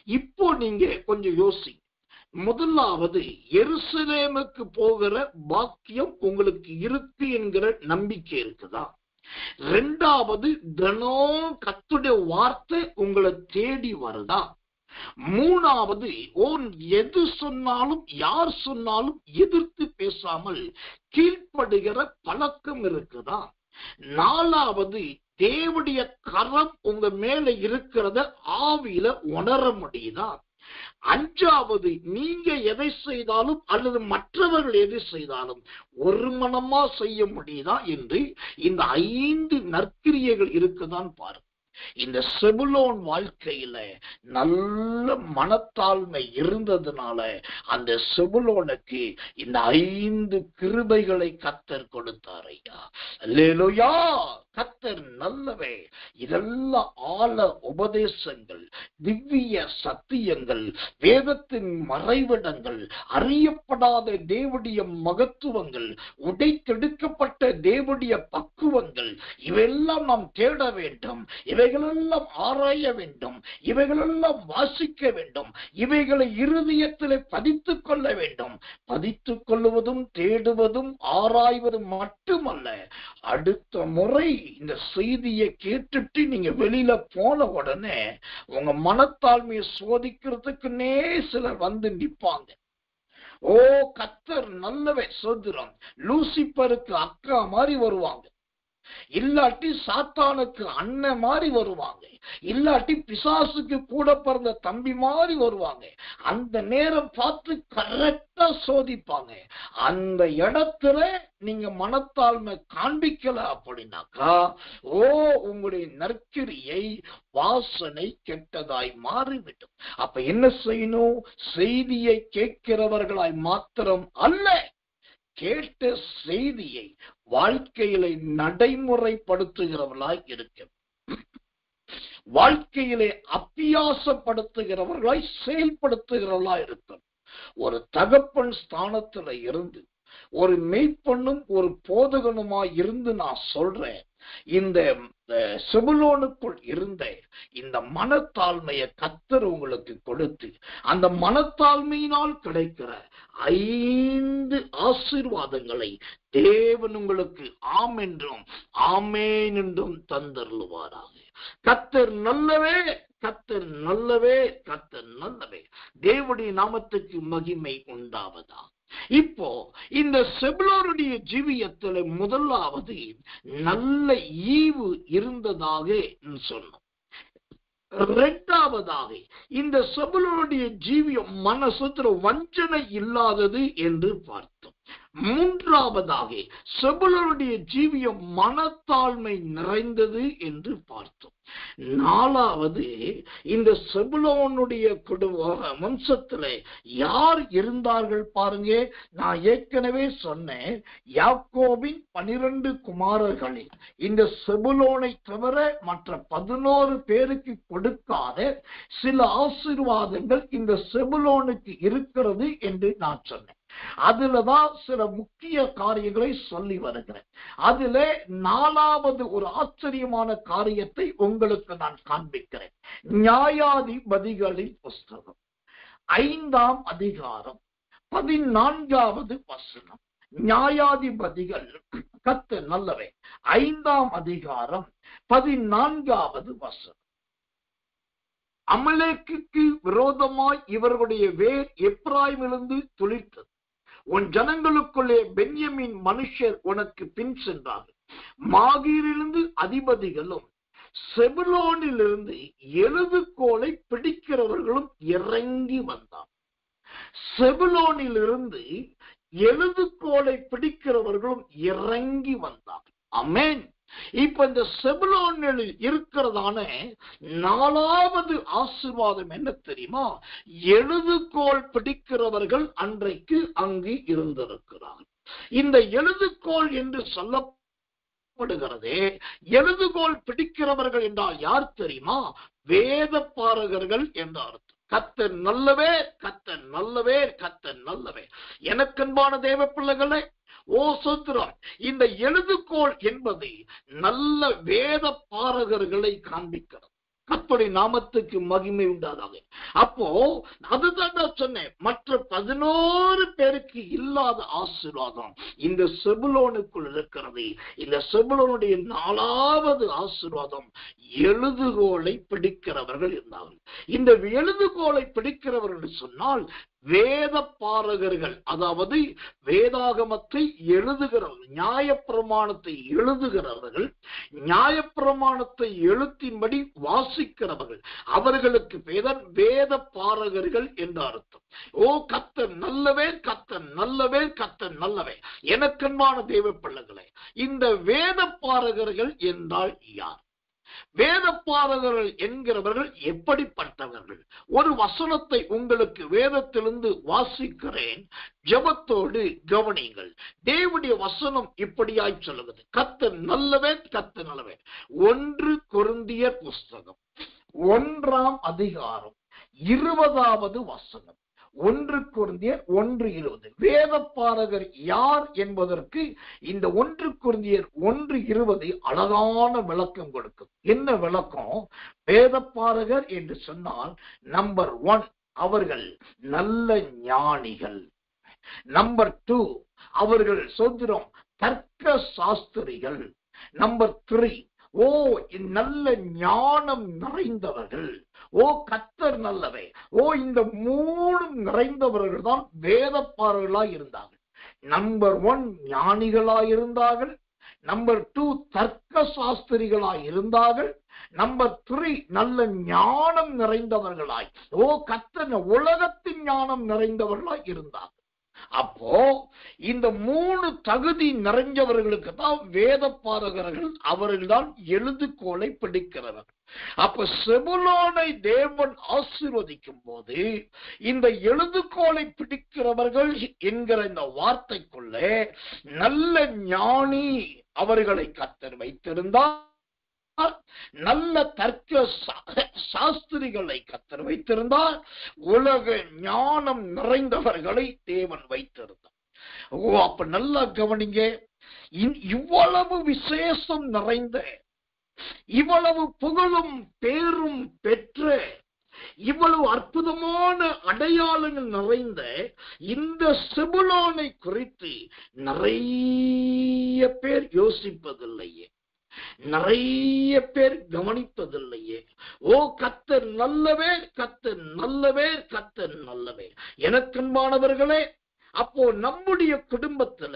Speaker 1: இப்போ நீங்க கொஞ்சம் யோசிங்க. முதலாவது, எருசலேமுக்கு போகிற பாக்கியம் உங்களுக்கு இருக்கு என்கிற நம்பிக்கை இருக்குதா? இரண்டாவது, தினம் கர்த்தருடைய வார்த்தை உங்களை தேடி வருதா? மூணாவது, எது சொன்னாலும் யார் சொன்னாலும் எதிர்த்து பேசாமல் கீழ்ப்படுகிற பழக்கம் இருக்குதா? நாலாவது, தேவனுடைய கரம் உங்க மேல இருக்கிறத ஆவியில உணர முடியுதா? அஞ்சாவது, நீங்க எதை செய்தாலும் அல்லது மற்றவர்கள் எதை செய்தாலும் ஒரு மனமா செய்ய முடியுதா என்று இந்த 5 நற்கிரியைகள் இருக்குதான் பாருங்க. இந்த செபுலோன் வாழ்க்கையில நல்ல மனத்தாழ்மை இருந்ததுனால அந்த செபுலோனுக்கு இந்த 5 கிருபைகளை கர்த்தர் கொடுத்தார். ஐயா, அல்லேலூயா! கர்த்தர் நல்லவே. இதெல்லாம் ஆழ உபதேசங்கள், திவ்ய சத்தியங்கள், வேதத்தின் மறைவிடங்கள், அறியப்படாத தேவனுடைய மகத்துவங்கள், உடைத்தெடுக்கப்பட்ட தேவனுடைய பக்குவங்கள், இவையெல்லாம் நாம் தேட வேண்டும், இவைகளெல்லாம் ஆராய வேண்டும், இவைகளெல்லாம் வாசிக்க வேண்டும், இவைகளை இருதயத்திலே பதித்துக் கொள்ள வேண்டும். பதித்துக் கொள்வதும் தேடுவதும் ஆராய்வதும் மட்டுமல்ல, அடுத்த முறை இந்த செய்தியை கேட்டுட்டு நீங்க வெளியில போன உடனே உங்க மனத்தாழ்மையை சோதிக்கிறதுக்குன்னே சிலர் வந்து நிற்பாங்க. கர்த்தர் நல்லவே. சோதரம் லூசிபருக்கு அக்கா மாதிரி வருவாங்க, இல்லாட்டி சாத்தானுக்கு அண்ணன் மாதிரி வருவாங்க, இல்லாட்டி பிசாசுக்கு கூட பிறந்த தம்பி மாதிரி வருவாங்க. அந்த நேரம் பார்த்து கரெக்டா சோதிப்பாங்க. அந்த இடத்துல நீங்க மனத்தாழ்மை காண்பிக்கல அப்படின்னாக்கா உங்களுடைய நற்கிரியை வாசனை கெட்டதாய் மாறிவிடும். அப்ப என்ன செய்யணும்? செய்தியை கேட்கிறவர்களாய் மாத்திரம் அல்ல, கேட்ட செய்தியை வாழ்க்கையிலே நடைமுறைப்படுத்துகிறவர்களாய் இருக்க, வாழ்க்கையிலே அபியாசப்படுத்துகிறவர்களாய் செயல்படுத்துகிறவர்களாய் இருக்கும். ஒரு தகப்பன் ஸ்தானத்துல இருந்து ஒரு மெய்ப்பண்ணும் ஒரு போதகனுமாய் இருந்து நான் சொல்றேன், இந்த செபுலோனுக்குள் இருந்த இந்த மனத்தாழ்மையை கர்த்தர் உங்களுக்கு கொடுத்து அந்த மனத்தாழ்மையினால் கிடைக்கிற 5 ஆசீர்வாதங்களை தேவன் உங்களுக்கு ஆம் என்றும் ஆமேன் என்றும் தந்தருளுவாராக. கர்த்தர் நல்லவே, கர்த்தர் நல்லவே, கர்த்தர் நல்லவே. தேவனுடைய நாமத்துக்கு மகிமை உண்டாவதா. இப்போ இந்த செபுலோனுடைய ஜீவியத்தில் முதலாவது நல்ல ஈவு இருந்ததாக சொன்னோம். இரண்டாவதாக இந்த செபுலோனுடைய ஜீவியம் மனசுல வஞ்சனை இல்லாதது என்று பார்த்தோம். மூன்றாவதாக செபுலோனுடைய ஜீவியம் மனத்தாழ்மை நிறைந்தது என்று பார்த்தோம். நாலாவது, இந்த செபுலோனுடைய வம்சத்துல யார் இருந்தார்கள் பாருங்க. நான் ஏற்கனவே சொன்னேன், யாக்கோபின் 12 குமாரர்களில் இந்த செபுலோனை தவிர மற்ற 11 பேருக்கு கொடுக்காத சில ஆசீர்வாதங்கள் இந்த செபுலோனுக்கு இருக்கிறது என்று நான் சொன்னேன். அதுலதான் சில முக்கிய காரியங்களை சொல்லி வருகிறேன். அதுல 4வது ஒரு ஆச்சரியமான காரியத்தை உங்களுக்கு நான் காண்பிக்கிறேன். நியாயாதிபதிகளின் புஸ்தகம் 5ஆம் அதிகாரம் 14வது வசனம். நியாயாதிபதிகள், கர்த்தர் நல்லவே, 5ஆம் அதிகாரம் 14வது வசனம். அமலேக்குக்கு விரோதமாய் இவர்களுடைய வேர் எப்ராயிமிலிருந்து துளிர்த்தது. உன் ஜனங்களுக்குள்ளே பென்யமீன் மனுஷர் உனக்கு பின் சென்றார்கள். மாகீரிலிருந்து அதிபதிகளும் செபுலோனிலிருந்து எழுதுகோலை பிடிக்கிறவர்களும் இறங்கி வந்தார். செபுலோனிலிருந்து எழுதுகோலை பிடிக்கிறவர்களும் இறங்கி வந்தார். ஆமென். இப்ப இந்த செபுலோனில் இருக்கிறதான 4வது ஆசீர்வாதம் என்ன தெரியுமா? எழுதுகோல் பிடிக்கிறவர்கள் அன்றைக்கு அங்கு இருந்திருக்கிறார்கள். இந்த எழுதுகோல் என்று சொல்லப்படுகிறதே, எழுதுகோல் பிடிக்கிறவர்கள் என்றால் யார் தெரியுமா? வேத பாரகர்கள் என்ற அர்த்தம். கர்த்தர் நல்லவே, கர்த்தர் நல்லவே, கர்த்தர் நல்லவே. எனக்கன்பான தேவ பிள்ளைகளே, ஓ சோத்திரம், இந்த எழுதுகோல் என்பது நல்ல வேத பாரகர்களை காண்பிக்கிறது. கர்த்தருடைய நாமத்துக்கு மகிமை உண்டாதாக. அப்போ அதுதான் நான் சொன்னேன், மற்ற 11 பேருக்கு இல்லாத ஆசீர்வாதம் இந்த செபுலோனுக்குள் இருக்கிறது. இந்த செபுலோனுடைய 4வது ஆசீர்வாதம் எழுதுகோலை பிடிக்கிறவர்கள் இருந்தார்கள். இந்த எழுதுகோலை பிடிக்கிறவர்கள் சொன்னால் வேத பாரகர்கள், அதாவது வேதாகமத்தை எழுதுகிறவர்கள், நியாயப்பிரமாணத்தை எழுதுகிறவர்கள், நியாயப்பிரமாணத்தை எழுத்தின்படி வாசிக்கிறவர்கள், அவர்களுக்கு வேத பாரகர்கள் என்று அர்த்தம். ஓ கர்த்தர் நல்லவே, கர்த்தர் நல்லவே, கர்த்தர் நல்லவே. எனக்கன்பான தேவ பிள்ளைகளே, இந்த வேத பாரகர்கள் என்றால் யார்? வேத பாரகர்கள் என்கிறவர்கள் எப்படிப்பட்டவர்கள்? ஒரு வசனத்தை உங்களுக்கு வேதத்திலிருந்து வாசிக்கிறேன், ஜெபத்தோடு கவனியுங்கள். தேவனுடைய வசனம் இப்படியாய் சொல்லுகிறது, கர்த்தர் நல்லவே, கர்த்தர் நல்லவே. 1 கொரிந்தியர் புஸ்தகம் 1ஆம் அதிகாரம் 20வது வசனம். 1 கொரிந்தியர் 1:20. வேத பாரகர் யார் என்பதற்கு இந்த 1 கொரிந்தியர் 1:20 அழகான விளக்கம் கொடுக்கும். என்ன விளக்கம்? வேத பாரகர் என்று சொன்னால் நம்பர் 1 அவர்கள் நல்ல ஞானிகள். நம்பர் 2 அவர்கள் சோத்திரம் தர்க்க சாஸ்திரிகள். நம்பர் 3 நல்ல ஞானம் நிறைந்தவர்கள். கர்த்தர் நல்லவே. இந்த 3 நிறைந்தவர்கள் தான் வேத பாரகர்களாய் இருந்தார்கள். நம்பர் 1 ஞானிகளாய் இருந்தார்கள். நம்பர் 2 தர்க்க சாஸ்திரிகளாய் இருந்தார்கள். நம்பர் 3 நல்ல ஞானம் நிறைந்தவர்களாய், கர்த்தர் உலகத்தின் ஞானம் நிறைந்தவர்களாய் இருந்தார்கள். அப்போ இந்த 3 தகுதி நிறைஞ்சவர்களுக்கு தான் வேத பாரகர்கள். அவர்கள் தான் எழுதுகோலை பிடிக்கிறவர்கள். அப்ப செபுலோனை தேவன் ஆசீர்வதிக்கும் போது இந்த எழுதுகோலை பிடிக்கிறவர்கள் என்கிற இந்த வார்த்தைக்குள்ளே நல்ல ஞானி அவர்களை கர்த்தர் வைத்திருந்தார். நல்ல தர்க்க சாஸ்திரிகளை கர்த்தர் வைத்திருந்தார். உலக ஞானம் நிறைந்தவர்களை தேவன் வைத்திருந்தார். அப்ப நல்லா கவனிங்க, இவ்வளவு விசேஷம் நிறைந்த, இவ்வளவு புகழும் பேரும் பெற்ற, இவ்வளவு அற்புதமான அடையாளங்கள் நிறைந்த இந்த செபுலோனை குறித்து நிறைய பேர் யோசிப்பதில்லையே, நிறைய பேர் கவனிப்பதில்லையே. கர்த்தர் நல்லவே, கர்த்தர் நல்லவே, கர்த்தர் நல்லவே. எனக்கன்பானவர்களே, அப்போ நம்முடைய குடும்பத்துல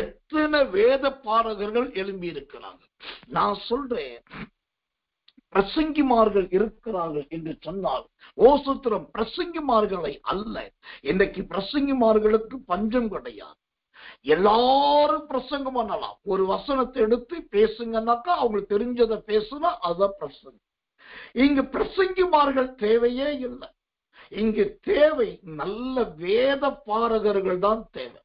Speaker 1: எத்தனை வேத பாரகர்கள் எழும்பி இருக்கிறாங்க? நான் சொல்றேன், பிரசங்கிமார்கள் இருக்கிறார்கள் என்று சொன்னால் சூத்திரம் பிரசங்கிமார்களை அல்ல. இன்னைக்கு பிரசங்கிமார்களுக்கு பஞ்சம் கிடையாது. எல்லாரும் பிரசங்கம் பண்ணலாம். ஒரு வசனத்தை எடுத்து பேசுங்கன்னாக்கா அவங்களுக்கு தெரிஞ்சதை பேசுனா அதுதான் பிரசங்கம். இங்கு பிரசங்கிமார்கள் தேவையே இல்லை. இங்கு தேவை நல்ல வேத பாரகர்கள் தான் தேவை.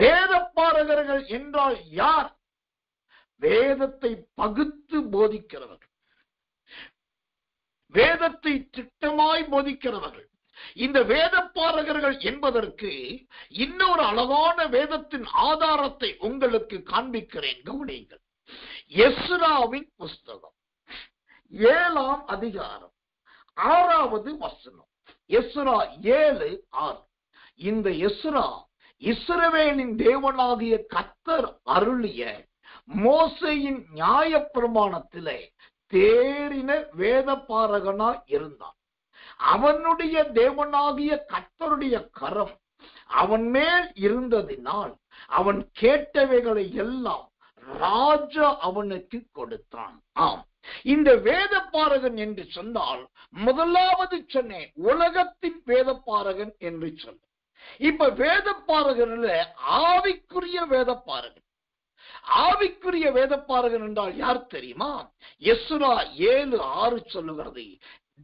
Speaker 1: வேத பாரகர்கள் என்றால் யார்? வேதத்தை பகுத்து போதிக்கிறவர்கள், வேதத்தை திட்டமாய் போதிக்கிறவர்கள். இந்த வேத பாரகர்கள் என்பதற்கு இன்னொரு அழகான வேதத்தின் ஆதாரத்தை உங்களுக்கு காண்பிக்கிறேன், கவனியுங்கள். எஸ்ராவின் புஸ்தகம் 7ஆம் அதிகாரம் 6வது வசனம். எஸ்ரா 7:6. இந்த எஸ்ரா இஸ்ரவேலின் தேவனாகிய கர்த்தர் அருளிய மோசேயின் நியாயப்பிரமாணத்திலே தேறின வேத பாரகனாய் இருந்தான். அவனுடைய தேவனாகிய கர்த்தருடைய கரம் அவன் மேல் இருந்ததினால் அவன் கேட்டவைகளை எல்லாம் ராஜா அவனுக்கு கொடுத்தான். இந்த வேத பாரகன் என்று சொன்னால் முதலாவது சொன்னேன், உலகத்தின் வேத பாரகன் என்று சொன்ன. இப்ப வேத பாரகன்ல ஆவிக்குரிய வேத பாரகன். ஆவிக்குரிய வேத பாரகன் என்றால் யார் தெரியுமா? எஸ்ரா 7:6 சொல்லுகிறது,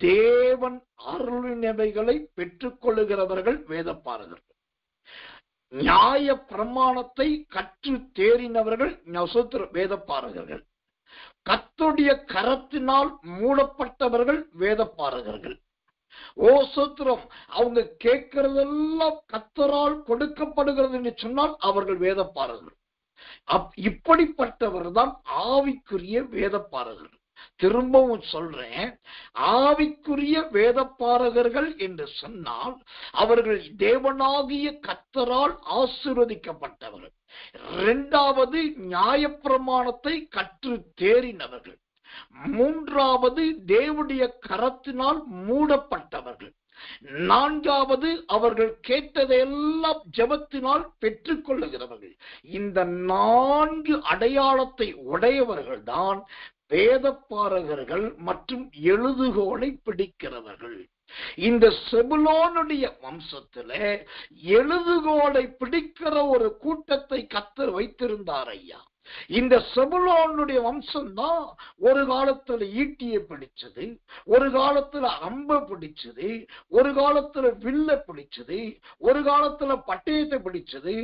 Speaker 1: தேவன் அருளினவைகளை பெற்றுக் கொள்ளுகிறவர்கள் வேத பாரகர்கள். நியாய பிரமாணத்தை கற்று தேறினவர்கள் வேதப்பாரகர்கள். கர்த்தருடைய கரத்தினால் மூடப்பட்டவர்கள் வேதப்பாரகர்கள். சோத்திரம். அவங்க கேட்கறதெல்லாம் கர்த்தரால் கொடுக்கப்படுகிறது என்று சொன்னால் அவர்கள் வேதப்பாரகர்கள். இப்படிப்பட்டவர் தான் ஆவிக்குரிய வேதப்பாரகர்கள். திரும்பவும் சொல்றேன், ஆவிக்குரிய வேதப்பாரகர்கள் என்று சொன்னால் அவர்கள் தேவனாகிய கர்த்தரால் ஆசீர்வதிக்கப்பட்டவர்கள். இரண்டாவது, நியாயப்பிரமாணத்தை கற்று தேறினவர்கள். மூன்றாவது, தேவனுடைய கரத்தினால் மூடப்பட்டவர்கள். நான்காவது, அவர்கள் கேட்டதையெல்லாம் ஜெபத்தினால் பெற்றுக் கொள்ளுகிறவர்கள். இந்த 4 அடையாளத்தை உடையவர்கள் தான் வேதப்பாரகர்கள் மற்றும் எழுதுகோலை பிடிக்கிறவர்கள். இந்த செபுலோனுடைய வம்சத்திலே எழுதுகோலை பிடிக்கிற ஒரு கூட்டத்தை கர்த்தர் வைத்திருந்தார் ஐயா. இந்த செபுலோனுடைய வம்சம் தான் ஒரு காலத்துல ஈட்டியை பிடிச்சது, ஒரு காலத்துல அம்ப பிடிச்சது, ஒரு காலத்துல வில்ல பிடிச்சது, ஒரு காலத்துல பட்டயத்தை பிடிச்சது,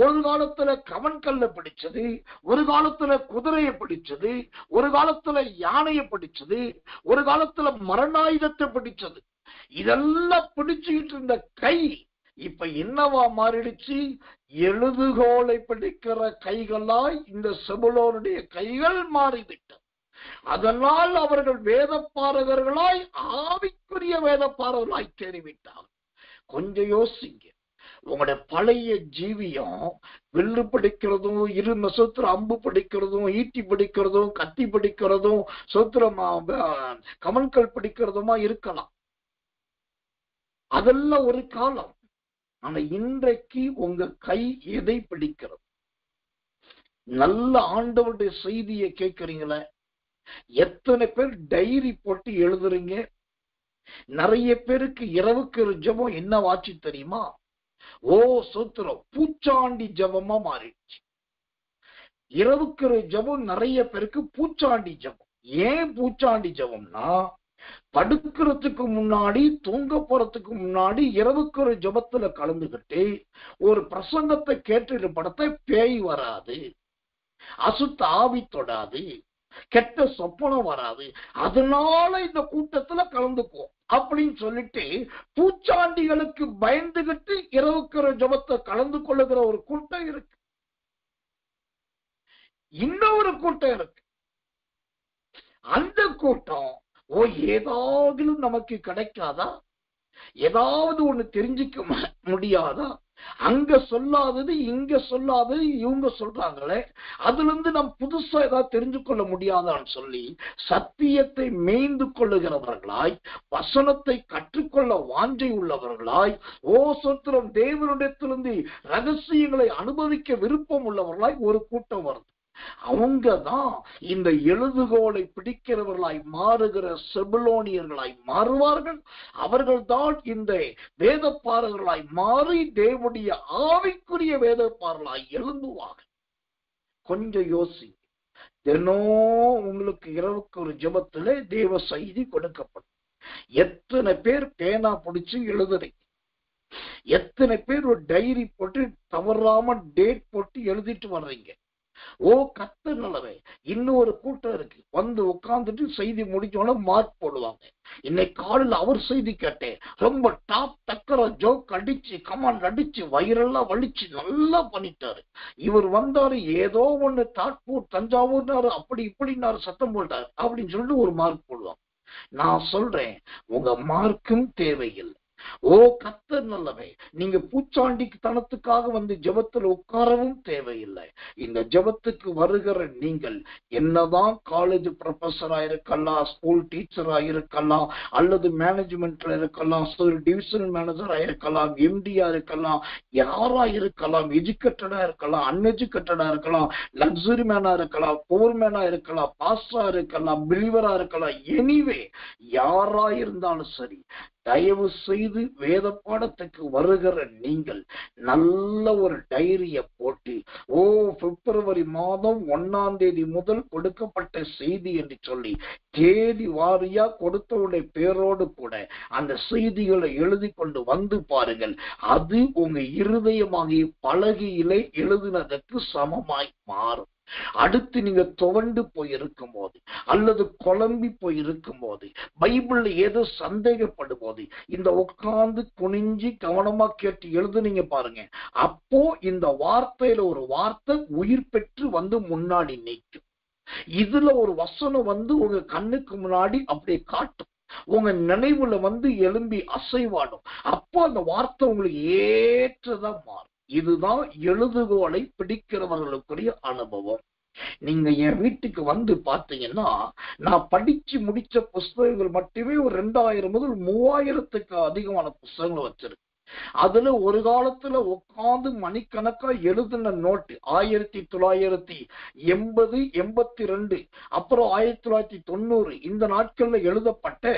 Speaker 1: ஒரு காலத்துல கவன்கல்ல பிடிச்சது, ஒரு காலத்துல குதிரையை பிடிச்சது, ஒரு காலத்துல யானையை பிடிச்சது, ஒரு காலத்துல மரணாயுதத்தை பிடிச்சது. இதெல்லாம் பிடிச்சுக்கிட்டு இருந்த கை இப்ப என்னவா மாறிடுச்சு? எழுதுகோலை பிடிக்கிற கைகளாய் இந்த செபுலோனுடைய கைகள் மாறிவிட்டது. அதனால் அவர்கள் வேதப்பாரகர்களாய், ஆவிக்குரிய வேதப்பாரகர்களாய் தேறிவிட்டார்கள். கொஞ்சம் யோசிங்க. உங்களுடைய பழைய ஜீவியம் வில்லு பிடிக்கிறதும், இரும சொத்திர அம்பு பிடிக்கிறதும், ஈட்டி பிடிக்கிறதும், கத்தி பிடிக்கிறதும், சொத்திரமா கமன்கள் பிடிக்கிறதுமா இருக்கலாம். அதெல்லாம் ஒரு காலம். ஆனா இன்றைக்கு உங்க கை எதை பிடிக்கிறது? நல்ல ஆண்டவருடைய செய்தியை கேட்கறீங்களே? எத்தனை பேர் டைரி போட்டு எழுதுறீங்க? நிறைய பேருக்கு இரவுக்கு ஒரு ஜபம் என்ன வாட்சி தெரியுமா? சோத்திரம், பூச்சாண்டி ஜபமா மாறிடுச்சு. இரவுக்கு ஒரு ஜபம் நிறைய பேருக்கு பூச்சாண்டி ஜபம். ஏன் பூச்சாண்டி ஜபம்னா, படுக்கிறதுக்கு முன்னாடி, தூங்க போறதுக்கு முன்னாடி இரவுக்கு ஒரு ஜபத்துல கலந்துகிட்டு ஒரு பிரசங்கத்தை கேட்டு படத்தை பேய் வராது, அசுத்த ஆவி தொடாது, கெட்ட சொப்பனம் வராது, அதனால இந்த கூட்டத்துல கலந்துக்குவோம் அப்படின்னு சொல்லிட்டு பூச்சாண்டிகளுக்கு பயந்துகிட்டு இரவுக்கு ஒரு ஜபத்தை கலந்து கொள்ளுகிற ஒரு கூட்டம் இருக்கு. இன்னொரு கூட்டம் இருக்கு. அந்த கூட்டம் ஏதாவது நமக்கு கிடைக்காதா? ஏதாவது ஒண்ணு தெரிஞ்சுக்க முடியாதா? அங்க சொல்லாதது இங்க சொல்லாதது இவங்க சொல்றாங்களே, அதுல இருந்து நம்ம புதுசா ஏதாவது தெரிஞ்சு கொள்ள முடியாதான்னு சொல்லி சத்தியத்தை மேய்ந்து கொள்ளுகிறவர்களாய், வசனத்தை கற்றுக்கொள்ள வாஞ்சை உள்ளவர்களாய், சொத்திரம் தேவனிடத்திலிருந்து ரகசியங்களை அனுபவிக்க விருப்பம் உள்ளவர்களாய் ஒரு கூட்டம் வருது. அவங்கதான் இந்த எழுதுகோலை பிடிக்கிறவர்களாய் மாறுகிற செபுலோனியர்களாய் மாறுவார்கள். அவர்கள் தான் இந்த வேதப்பாரகர்களாய் மாறி தேவனுடைய ஆவிக்குரிய வேதப்பாரர்களாய் எழுந்துவார்கள். கொஞ்சம் யோசி. தினம் உங்களுக்கு இரவுக்கு ஒரு ஜெபத்திலே தேவ செய்தி கொடுக்கப்படும். எத்தனை பேர் பேனா பிடிச்சு எழுதுறீங்க? எத்தனை பேர் ஒரு டைரி போட்டு தவறாம டேட் போட்டு எழுதிட்டு வர்றீங்க? கர்த்தர் நல்லவே. இன்னொரு கூட்டம் இருக்கு, வந்து உட்கார்ந்துட்டு செய்தி முடிச்சோட மார்க் போடுவாங்க. இன்னைக்கு காலையில் அவர் செய்தி கேட்டேன், ரொம்ப டாப் டக்கர ஜோக் அடிச்சு, கமாண்ட் அடிச்சு, வயிறெல்லாம் வலிச்சு நல்லா பண்ணிட்டாரு. இவர் வந்தாரு, ஏதோ ஒண்ணு தாட்பூர் தஞ்சாவூர்னாரு, அப்படி இப்படின்னாரு, சத்தம் போட்டாரு அப்படின்னு சொல்லிட்டு ஒரு மார்க் போடுவாங்க. நான் சொல்றேன், உங்க மார்க்கும் தேவையில்லை. கர்த்தர் நல்லவே. நீங்க பூச்சாண்டிக்கு தனத்துக்காக வந்து ஜெபத்தில் உட்காரவும் தேவையில்லை. இந்த ஜெபத்துக்கு வருகிற நீங்கள் என்னதான் காலேஜ் ப்ரொஃபஸரா இருக்கலாம், ஸ்கூல் டீச்சரா இருக்கலாம், அல்லது மேனேஜ்மெண்ட்ல இருக்கலாம், டிவிஷனல் மேனேஜரா இருக்கலாம், எம்டியா இருக்கலாம், யாரா இருக்கலாம், எஜுகேட்டடா இருக்கலாம், அன்எஜுகேட்டடா இருக்கலாம், லக்ஸுரி மேனா இருக்கலாம், போர் மேனா இருக்கலாம், பாஸ்டரா இருக்கலாம், பிலீவரா இருக்கலாம், எனிவே யாரா இருந்தாலும் சரி, தயவு செய்து வேத பாடத்துக்கு வருகிற நீங்கள் நல்ல ஒரு டைரிய போட்டு, பிப்ரவரி மாதம் 1 முதல் கொடுக்கப்பட்ட செய்தி என்று சொல்லி தேதி வாரியா கொடுத்தவுடைய பேரோடு கூட அந்த செய்திகளை எழுதி கொண்டு வந்து பாருங்கள். அது உங்க இருதயமாகிய பலகையிலே எழுதினதற்கு சமமாய் மாறும். அடுத்து நீங்க துவண்டு போயிருக்கும் போது அல்லது குழம்பி போயிருக்கும் போது, பைபிள்ல ஏதோ சந்தேகப்படும் போது இந்த உட்கார்ந்து குனிஞ்சி கவனமா கேட்டு எழுதுனீங்க பாருங்க, அப்போ இந்த வார்த்தையில ஒரு வார்த்தை உயிர் பெற்று வந்து முன்னாடி நிற்கும். இதுல ஒரு வசனம் வந்து உங்க கண்ணுக்கு முன்னாடி அப்படியே காட்டும், உங்க நினைவுல வந்து எழும்பி அசைவாடும். அப்போ அந்த வார்த்தை உங்களுக்கு ஏற்றதா மாறும். இதுதான் எழுதுகோலை பிடிக்கிறவர்களுக்குரிய அனுபவம். நீங்க என் வீட்டுக்கு வந்து பாத்தீங்கன்னா, நான் படிச்சு முடிச்ச புஸ்தகங்கள் மட்டுமே ஒரு 2000 முதல் 3000க்கு அதிகமான புஸ்தகங்கள் வச்சிருக்கு. அதுல ஒரு காலத்துல உட்கார்ந்து மணிக்கணக்கா எழுதின நோட்டு 1980, 82, அப்புறம் 1990 இந்த நாட்கள்ல எழுதப்பட்ட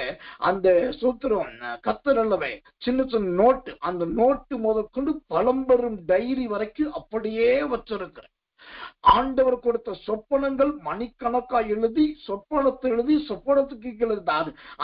Speaker 1: அந்த சூத்திரம் கத்தர் அல்லவே சின்ன சின்ன நோட்டு, அந்த நோட்டு முதற்கொண்டு பழம்பெரும் டைரி வரைக்கும் அப்படியே வச்சிருக்கிறேன். ஆண்டவர் கொடுத்த சொப்பனங்கள் மணிக்கணக்கா எழுதி, சொப்பனத்துக்கு எழுதி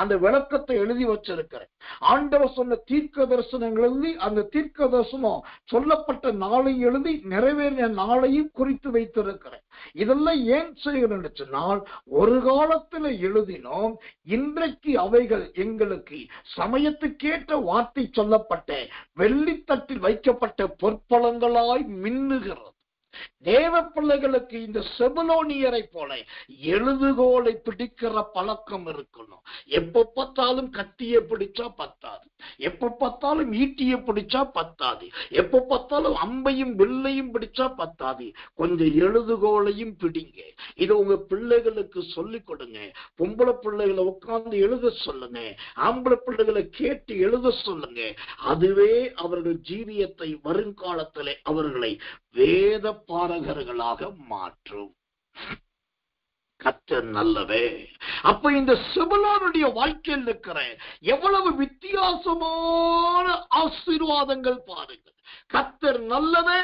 Speaker 1: அந்த விளக்கத்தை எழுதி வச்சிருக்கிறேன். ஆண்டவர் சொன்ன தீர்க்க தரிசனங்கள் எழுதி, அந்த தீர்க்க தரிசனம் சொல்லப்பட்ட நாளை எழுதி, நிறைவேறிய நாளையும் குறித்து வைத்திருக்கிறேன். இதெல்லாம் ஏன் செய்கிறேன்னு சொன்னால், ஒரு காலத்துல எழுதினோம், இன்றைக்கு அவைகள் எங்களுக்கு சமயத்துக்கேற்ற வார்த்தை சொல்லப்பட்ட வெள்ளித்தட்டில் வைக்கப்பட்ட பொற்பலங்களாய் மின்னுகிறது. தேவ பிள்ளைகளுக்கு இந்த செபுலோனியரை போல எழுதுகோலை பிடிக்கிற பழக்கம் இருக்கணும். எப்ப பார்த்தாலும் கத்தியை பிடிச்சா பத்தாது, எப்ப பார்த்தாலும் ஈட்டியை பிடிச்சா பத்தாது, எப்ப பார்த்தாலும் அம்பையும் வில்லையும் பிடிச்சா பத்தாது. கொஞ்சம் எழுதுகோலையும் பிடிங்க. இதை உங்க பிள்ளைகளுக்கு சொல்லிக் கொடுங்க. பொம்பளை பிள்ளைகளை உட்கார்ந்து எழுத சொல்லுங்க, ஆம்பளை பிள்ளைகளை கேட்டு எழுத சொல்லுங்க. அதுவே அவர்கள் ஜீவியத்தை வருங்காலத்திலே அவர்களை வேத பாரகர்களாக மாற்றும். கர்த்தர் நல்லவே. அப்ப இந்த செபுலோனுடைய வாழ்க்கையில் இருக்கிற எவ்வளவு வித்தியாசமான ஆசீர்வாதங்கள் பாருங்கள். கர்த்தர் நல்லவே,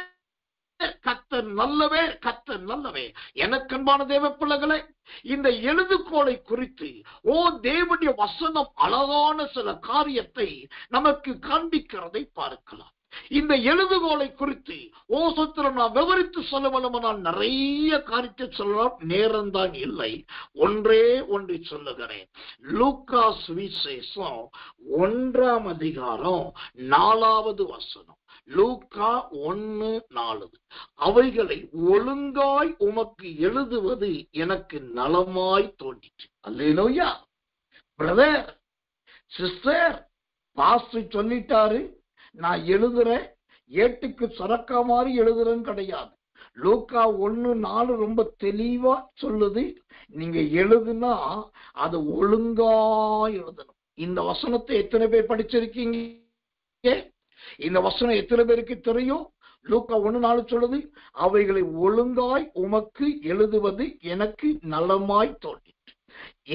Speaker 1: கர்த்தர் நல்லவே, கர்த்தர் நல்லவே. எனக்கு அன்பான தேவ பிள்ளைகளே, இந்த எழுதுகோலை குறித்து தேவனுடைய வசனம் அழகான சில காரியத்தை நமக்கு காண்பிக்கிறதை பார்க்கலாம். இந்த எழுதுகோலை குறித்து சத்திரம் நான் விவரித்து சொல்ல வேண்டுமானால் நிறைய காரியத்தை சொல்லலாம், நேரம்தான் இல்லை. ஒன்றே ஒன்றை சொல்லுகிறேன். லூக்கா சுவிசேஷம் 1ஆம் அதிகாரம் 4வது வசனம். லூக்கா 1:4. அவைகளை ஒழுங்காய் உமக்கு எழுதுவது எனக்கு நலமாய் தோன்றிற்று. அல்லேலூயா. பிரதர், சிஸ்டர், பாஸ்டர் சொல்லிட்டாரு, நான் எழுதுறேன், ஏட்டுக்கு சொரக்கா மாதிரி எழுதுறேன்னு கிடையாது. லூக்கா 1:4 ரொம்ப தெளிவா சொல்லுது. நீங்க எழுதுனா அது ஒழுங்கா எழுதணும். இந்த வசனத்தை எத்தனை பேர் படிச்சிருக்கீங்க? இந்த வசனம் எத்தனை பேருக்கு தெரியும்? லூக்கா 1:4 சொல்லுது, அவைகளை ஒழுங்காய் உமக்கு எழுதுவது எனக்கு நலமாய் தோன்றிற்று.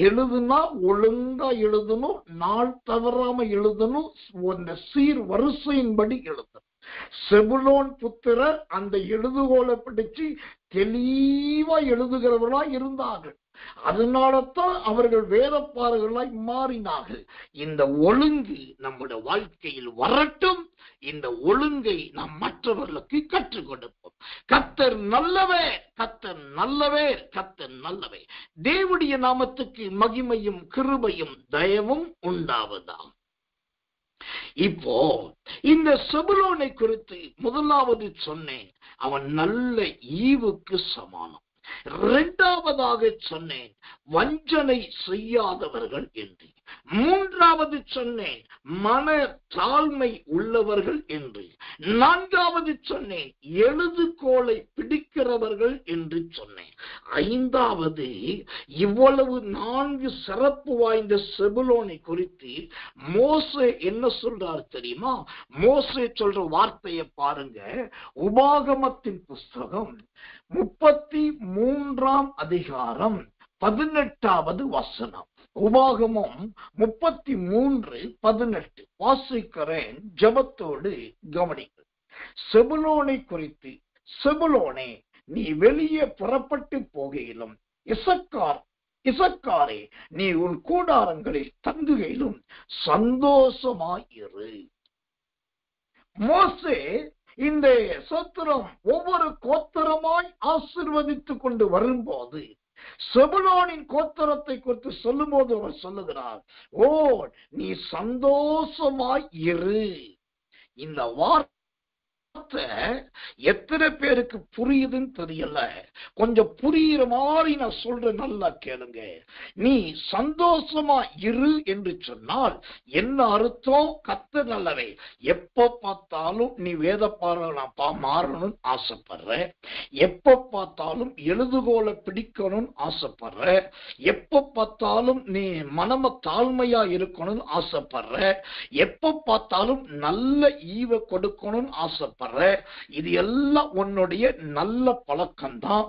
Speaker 1: எழுதுனா ஒழுங்கா எழுதணும், நாள் தவறாம எழுதணும், சீர் வரிசையின்படி எழுதணும். செபுலோன் புத்திரர் அந்த எழுதுகோலை பிடிச்சு தெளிவா எழுதுகிறவர்களா இருந்தார்கள். அதனாலதான் அவர்கள் வேதப்பாரர்களாய் மாறினார்கள். இந்த ஒழுங்கு நம்முடைய வாழ்க்கையில் வரட்டும். இந்த ஒழுங்கை நாம் மற்றவர்களுக்கு கற்றுக் கொடுப்போம். கர்த்தர் நல்லவே, கர்த்தர் நல்லவே, கர்த்தர் நல்லவே. தேவனுடைய நாமத்துக்கு மகிமையும் கிருபையும் தயவும் உண்டாவதாம். இப்போ இந்த செபுலோனை குறித்து முதலாவது சொன்னேன், அவன் நல்ல ஈவுக்கு சமானம். இரண்டாவதாக சொன்னேன், வஞ்சனை செய்யாதவர்கள் என்று. மூன்றாவது சொன்னேன், மன தாழ்மை உள்ளவர்கள் என்று. நான்காவது சொன்னேன், எழுதுகோலை பிடிக்கிறவர்கள் என்று சொன்னேன். ஐந்தாவது, இவ்வளவு 4 சிறப்பு வாய்ந்த செபுலோனை குறித்து மோசே என்ன சொல்றார் தெரியுமா? மோசே சொல்ற வார்த்தையை பாருங்க. உபாகமத்தின் புஸ்தகம் 33ஆம் அதிகாரம் 18வது வசனம். உபாகமம் 33:18 வாசிக்கிறேன், ஜெபத்தோடு கவனிங்கள். செபுலோனை குறித்து, செபுலோனே நீ வெளியே புறப்பட்டு போகையிலும், இசக்காரே நீ உன் கூடாரங்களில் தங்குகையிலும் சந்தோஷமாயிரு. மோசே இந்த சத்திரம் ஒவ்வொரு கோத்திரமாய் ஆசீர்வதித்துக் கொண்டு வரும்போது செபுலோனின் கோத்திரத்தை குறித்து சொல்லும் போது அவர் சொல்லுகிறார், ஓ நீ சந்தோஷமாய் இரு. இந்த வார்த்தை எத்தனை பேருக்கு புரியுதுன்னு தெரியல. கொஞ்சம் புரியுற மாதிரி நான் சொல்றேன், நல்லா கேளுங்க. நீ சந்தோஷமா இரு என்று சொன்னால் என்ன அர்த்தம்? கர்த்தர் நல்லவே. எப்ப பார்த்தாலும் நீ வேத பாரகனா மாறணும்னு ஆசைப்படுற, எப்ப பார்த்தாலும் எழுதுகோலை பிடிக்கணும்னு ஆசைப்படுற, எப்ப பார்த்தாலும் நீ மனம தாழ்மையா இருக்கணும்னு ஆசைப்படுற, எப்ப பார்த்தாலும் நல்ல ஈவை கொடுக்கணும்னு ஆசைப்படுற. இது எல்லாம் உன்னுடைய நல்ல பழக்கம்தான்.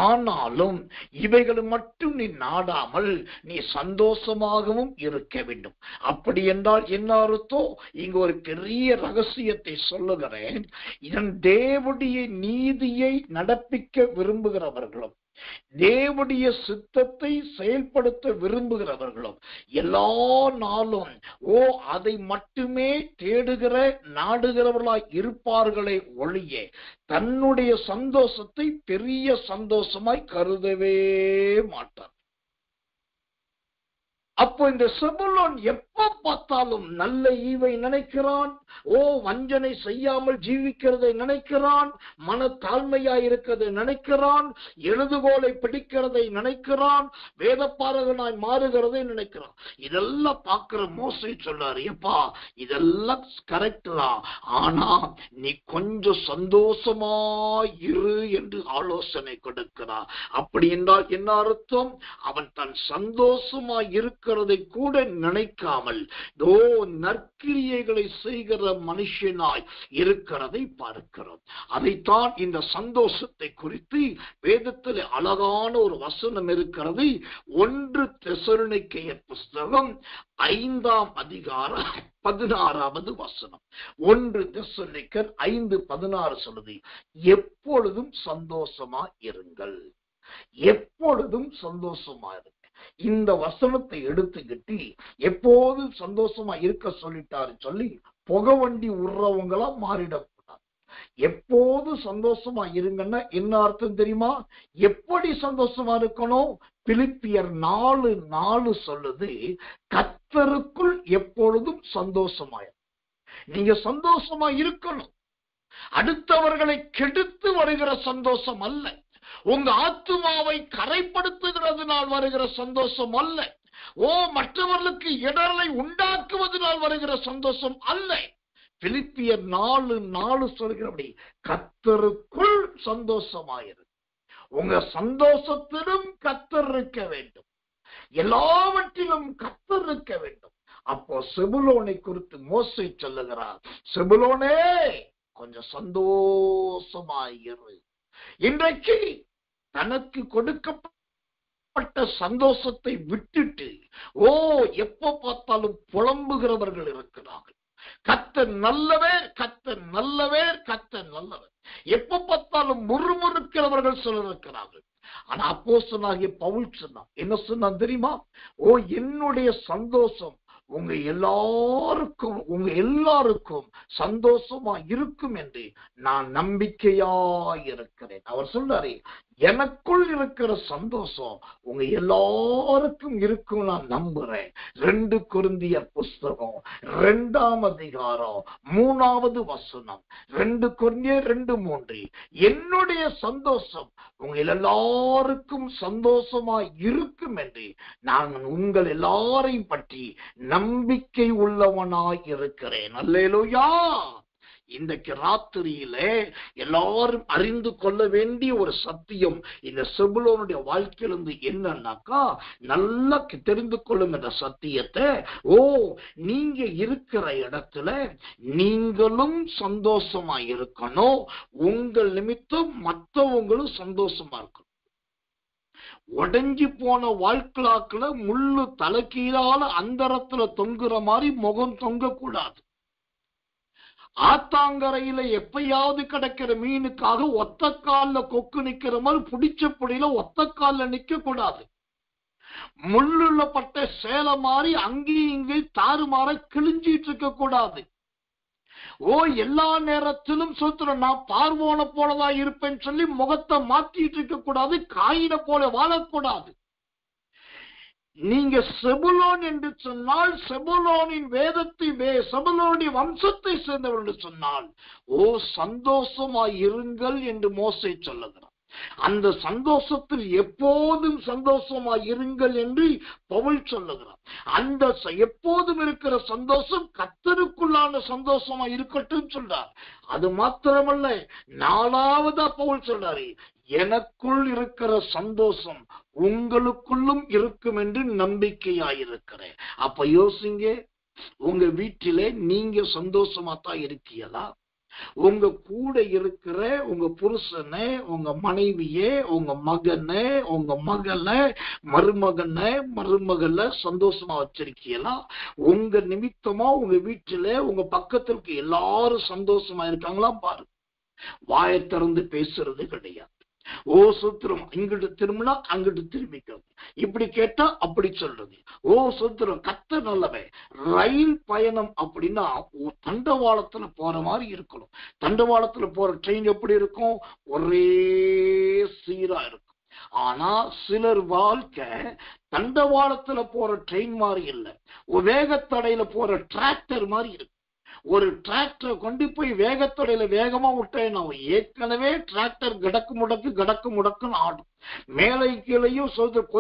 Speaker 1: ஆனாலும் இவைகளை மட்டும் நீ நாடாமல் நீ சந்தோஷமாகவும் இருக்க வேண்டும். அப்படி என்றால் என்ன அர்த்தம்? இங்க ஒரு பெரிய ரகசியத்தை சொல்லுகிறேன். இதன் தேவனுடைய நீதியை நடப்பிக்க விரும்புகிறவர்களும் தேவனுடைய சித்தத்தை செயல்படுத்த விரும்புகிறவர்களும் எல்லா நாளும் அதை மட்டுமே தேடுகிற நாடுகிறவர்களாய் இருப்பார்களே ஒழிய தன்னுடைய சந்தோஷத்தை பெரிய சந்தோஷமாய் கருதவே மாட்டார். அப்போ இந்த செபுலோன் எப்ப பார்த்தாலும் நல்ல ஈவை நினைக்கிறான், வஞ்சனை செய்யாமல் ஜீவிக்கிறதை நினைக்கிறான், மன தாழ்மையா இருக்கிறதை நினைக்கிறான், எழுதுகோலை பிடிக்கிறதை நினைக்கிறான், வேதப்பாரகனாய் மாறுகிறதை நினைக்கிறான். இதெல்லாம் பார்க்கிற மோசே சொல்றாரு, எப்பா இதெல்லாம் கரெக்ட் தான், ஆனா நீ கொஞ்சம் சந்தோஷமா இரு என்று ஆலோசனை கொடுக்கிறார். அப்படி என்றால் என்ன அர்த்தம்? அவன் தன் சந்தோஷமா இருக்கிறதை கூட நினைக்காமல் நற்கிரியைகளை செய்கிற மனுஷனாய் இருக்கிறதை பார்க்கிறோம். அதைத்தான் இந்த சந்தோஷத்தை குறித்து வேதத்தில் அழகான ஒரு வசனம் இருக்கிறது. 1 தெசலோனிக்கேயர் புஸ்தகம் 5ஆம் அதிகாரம் 16வது வசனம். 1 தெசலோனிக்கேயர் 5:16 சொல்லுது, எப்பொழுதும் சந்தோஷமா இருங்கள், எப்பொழுதும் சந்தோஷமா இருங்க. இந்த வசனத்தை எடுத்துக்கிட்டு எப்போது சந்தோஷமா இருக்க சொல்லிட்டாரு சொல்லி புகை வண்டி உடுறவங்களா மாறிடக்கூடாது. எப்போது சந்தோஷமா இருங்கன்னா என்ன அர்த்தம் தெரியுமா? எப்படி சந்தோஷமா இருக்கணும்? பிலிப்பியர் 4:4 சொல்லுது, கர்த்தருக்குள் எப்பொழுதும் சந்தோஷமா நீங்க சந்தோஷமா இருக்கணும். அடுத்தவர்களை கெடுத்து வருகிற சந்தோஷம் அல்ல, உங்க ஆத்துமாவை கரைப்படுத்துகிறதுனால் வருகிற சந்தோஷம் அல்ல, மற்றவர்களுக்கு இடரை உண்டாக்குவதனால் வருகிற சந்தோஷம் அல்ல. பிலிப்பியர் 4:4 சொல்கிறபடி கர்த்தருக்குள் சந்தோஷமாயிரு. உங்க சந்தோஷத்திலும் கர்த்தர் இருக்க வேண்டும், எல்லாவற்றிலும் கர்த்தர் இருக்க வேண்டும். அப்போ செபுலோனை குறித்து மோசே சொல்லுகிறார், செபுலோனே கொஞ்சம் சந்தோஷமாயிரு. இன்றைக்கு தனக்கு கொடுக்கப்பட்ட சந்தோஷத்தை விட்டுட்டு எப்ப பார்த்தாலும் புலம்புகிறவர்கள் இருக்கிறார்கள். கர்த்தர் நல்லவர், கர்த்தர் நல்லவர், கர்த்தர் நல்லவர். எப்ப பார்த்தாலும் முறுமுறுக்கிறவர்கள் சிலர் இருக்கிறார்கள். ஆனா அப்போஸ்தலனாகிய பவுல் சொன்னான், என்ன சொன்னான் தெரியுமா? என்னுடைய சந்தோஷம் உங்க எல்லாருக்கும் சந்தோஷமா இருக்கும் என்று நான் நம்பிக்கையா இருக்கிறேன். அவர் சொல்றாரு, எனக்குள் இருக்கிற சந்தோஷம் உங்க எல்லாருக்கும் இருக்கும் நான் நம்புறேன். 2 கொரிந்தியர் புஸ்தகம் 2ஆம் அதிகாரம் 3வது வசனம். 2 கொரிந்தியர் 2:3. என்னுடைய சந்தோஷம் உங்க எல்லாருக்கும் சந்தோஷமா இருக்கும் என்று நான் உங்கள் எல்லாரையும் பற்றி நம்பிக்கை உள்ளவனாய் இருக்கிறேன். அல்லேலூயா. இன்றைக்கு ராத்திரியிலே எல்லாரும் அறிந்து கொள்ள வேண்டிய ஒரு சத்தியம் இந்த செபுலோனுடைய வாழ்க்கையிலிருந்து என்னன்னாக்கா, நல்லா தெரிந்து கொள்ளும் இந்த சத்தியத்தை. நீங்க இருக்கிற இடத்துல நீங்களும் சந்தோஷமா இருக்கணும், உங்கள் நிமித்தம் மற்றவங்களும் சந்தோஷமா இருக்கணும். உடைஞ்சு போன வாழ்க்கலாக்குல முள்ளு தலைக்கீழால அந்தரத்துல தொங்குற மாதிரி முகம் தொங்க கூடாது. ஆத்தாங்கரையில எப்பயாவது கிடைக்கிற மீனுக்காக ஒத்த கால்ல கொக்கு நிக்கிற மாதிரி பிடிச்ச புடியில ஒத்த கால்ல நிக்க கூடாது. முள்ளுள்ள பட்ட சேலை மாதிரி அங்கேயும் இங்கேயும் தாறுமாற கிழிஞ்சிட்டு இருக்க கூடாது. எல்லா நேரத்திலும் சோத்திரம் நான் பார்வோன போலதான் இருப்பேன்னு சொல்லி முகத்தை மாத்திட்டு இருக்க கூடாது. காயின போல வாழக்கூடாது. நீங்க செபுலோன் என்று சொன்னால் செபுலோனின் செபுலோனுடைய வம்சத்தை சேர்ந்தவர் என்று சொன்னால் சந்தோஷமாய் இருங்கள் என்று மோசே சொல்லுகிறார். அந்த சந்தோஷத்தில் எப்போதும் சந்தோஷமாய் இருங்கள் என்று பவுல் சொல்லுகிறார். அந்த எப்போதும் இருக்கிற சந்தோஷம் கர்த்தருக்குள்ளான சந்தோஷமா இருக்கட்டும் சொல்றார். அது மாத்திரமல்ல, 4வதா பவுல் சொல்றாரு, எனக்குள் இருக்கிற சந்தோஷம் உங்களுக்குள்ளும் இருக்கும் என்று நம்பிக்கையாயிருக்கிறேன். அப்ப யோசிங்க, உங்க வீட்டிலே நீங்க சந்தோஷமா தான் இருக்கீங்களா? உங்க கூட இருக்கிற உங்க புருஷனை, உங்க மனைவியே, உங்க மகனை, உங்க மகளை, மருமகளை சந்தோஷமா வச்சிருக்கீங்களா? உங்க நிமித்தமா உங்க வீட்டுல உங்க பக்கத்திற்கு எல்லாரும் சந்தோஷமா இருக்காங்களா பாரு. வாயை திறந்து பேசுறது கிடையாது. சுத்திரம் இங்கிட்டு திரும்பினா அங்கிட்டு திரும்பிக்கிறது, இப்படி கேட்டா அப்படி சொல்றது. சுத்திரம் கர்த்தர் நல்லவன். ரயில் பயணம் அப்படின்னா தண்டவாளத்துல போற மாதிரி இருக்கணும். தண்டவாளத்துல போற ட்ரெயின் எப்படி இருக்கும்? ஒரே சீரா இருக்கும். ஆனா சிலர் வாழ்க்கை தண்டவாளத்துல போற ட்ரெயின் மாதிரி இல்லை, வேகத்தடையில போற டிராக்டர் மாதிரி இருக்கு. ஒரு டிராக்டரை கொண்டு போய் வேகத்தடையில வேகமா விட்டேன், ஏற்கனவே டிராக்டர் கடக்கு முடக்குன்னு ஆடும். மேலே கீழையும்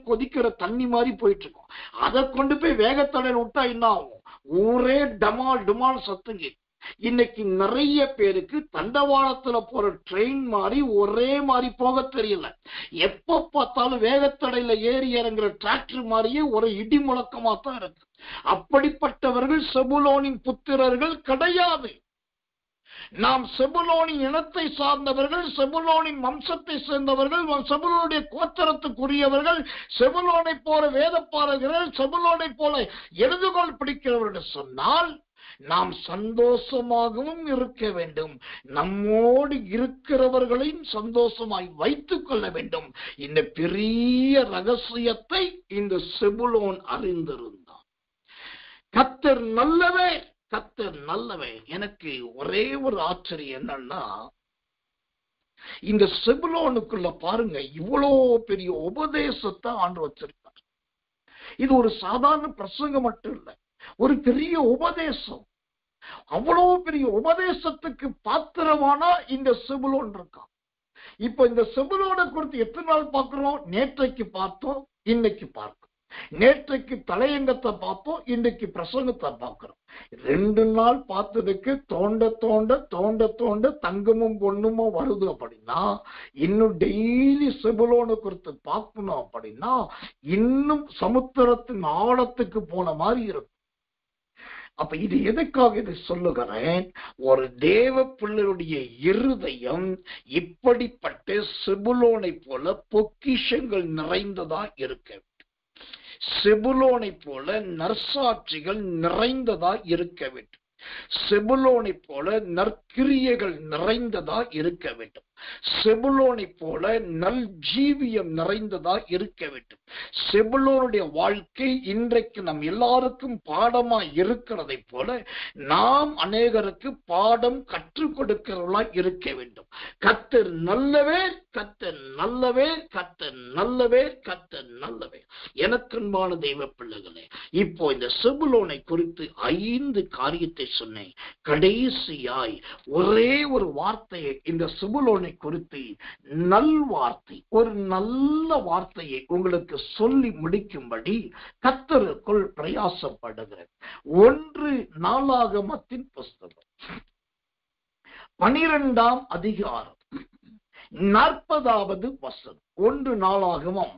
Speaker 1: கொதிக்கிற தண்ணி மாதிரி போயிட்டு இருக்கும். அதை கொண்டு போய் வேகத்தடையில விட்டா என்ன ஆகும்? ஊரே டமால் சத்துங்க. இன்னைக்கு நிறைய பேருக்கு தண்டவாளத்துல போற ட்ரெயின் மாதிரி ஒரே மாதிரி போக தெரியல. எப்ப பார்த்தாலும் வேகத்தடையில ஏறி இறங்குற டிராக்டர் மாதிரியே ஒரு இடி முழக்கமா தான் இருக்கு. அப்படிப்பட்டவர்கள் செபுலோனின் புத்திரர்கள் கிடையாது. நாம் செபுலோனின் இனத்தை சார்ந்தவர்கள், செபுலோனின் வம்சத்தை சேர்ந்தவர்கள், செபுலோனுடைய கோத்திரத்துக்குரியவர்கள், செபுலோனை போல வேதப்பாரகர்கள், செபுலோனை போல எழுதுகோள் பிடிக்கிறவர்கள் சொன்னால் நாம் சந்தோஷமாகவும் இருக்க வேண்டும். நம்மோடு இருக்கிறவர்களையும் சந்தோஷமாய் வைத்துக் கொள்ள வேண்டும். இந்த பெரிய ரகசியத்தை இந்த செபுலோன் அறிந்திருந்தான். கர்த்தர் நல்லவே, கர்த்தர் நல்லவே. எனக்கு ஒரே ஒரு ஆச்சரியம் என்னன்னா, இந்த செபுலோனுக்குள்ள பாருங்க, இவ்வளோ பெரிய உபதேசத்தை ஆண்டு வச்சிருக்கார். இது ஒரு சாதாரண பிரசங்கம் மட்டும் இல்லை, ஒரு பெரிய உபதேசம். அவ்வளவு பெரிய உபதேசத்துக்கு பாத்திரமானா இந்த செபுலோன் இருக்கான். இப்ப இந்த செபுலோனை குறித்து எத்தனை நாள் பார்க்கிறோம்? நேற்றைக்கு பார்த்தோம், இன்னைக்கு பார்க்கிறோம். நேற்றைக்கு தலையங்கத்தை பார்த்தோம், இன்னைக்கு பிரசங்கத்தை பார்க்கிறோம். 2 நாள் பார்த்ததுக்கு தோண்ட தங்கமும் பொண்ணுமோ வருது அப்படின்னா, இன்னும் டெய்லி செபுலோனை குறித்து பார்க்கணும் அப்படின்னா இன்னும் சமுத்திரத்தின் ஆழத்துக்கு போன மாதிரி இருக்கும். அப்ப இது எதுக்காக இதை சொல்லுகிறேன்? ஒரு தேவ பிள்ளையுடைய இருதயம் இப்படிப்பட்ட செபுலோனை போல பொக்கிஷங்கள் நிறைந்ததா இருக்க, செபுலோனை போல நற்சாட்சிகள் நிறைந்ததா இருக்க வேண்டும், செபுலோனை போல நற்கிரியைகள் நிறைந்ததா இருக்க வேண்டும், செபுலோனை போல நல் ஜீவியம் நிறைந்ததா இருக்க வேண்டும். செபுலோனுடைய வாழ்க்கை இன்றைக்கு நம் எல்லாருக்கும் பாடமா இருக்கிறதை போல நாம் அநேகருக்கு பாடம் கற்றுக் கொடுக்கிறவர்களா இருக்க வேண்டும். கர்த்தர் நல்லவே, கர்த்தர் நல்லவே, கர்த்தர் நல்லவே, கர்த்தர் நல்லவே. எனக்கன்பான தெய்வ பிள்ளைகளே, இப்போ இந்த செபுலோனை குறித்து 5 காரியத்தை சொன்னேன். கடைசியாய் ஒரே ஒரு வார்த்தையை இந்த செபுலோனை குறித்து நல்வார்த்தை, ஒரு நல்ல வார்த்தையை உங்களுக்கு சொல்லி முடிக்கும்படி கர்த்தருக்குள் பிரயாசப்படுகிறேன். 1 நாளாகமத்தின் புஸ்தகம் 12ஆம் அதிகாரம் 40வது வசனம். 1 நாளாகமம்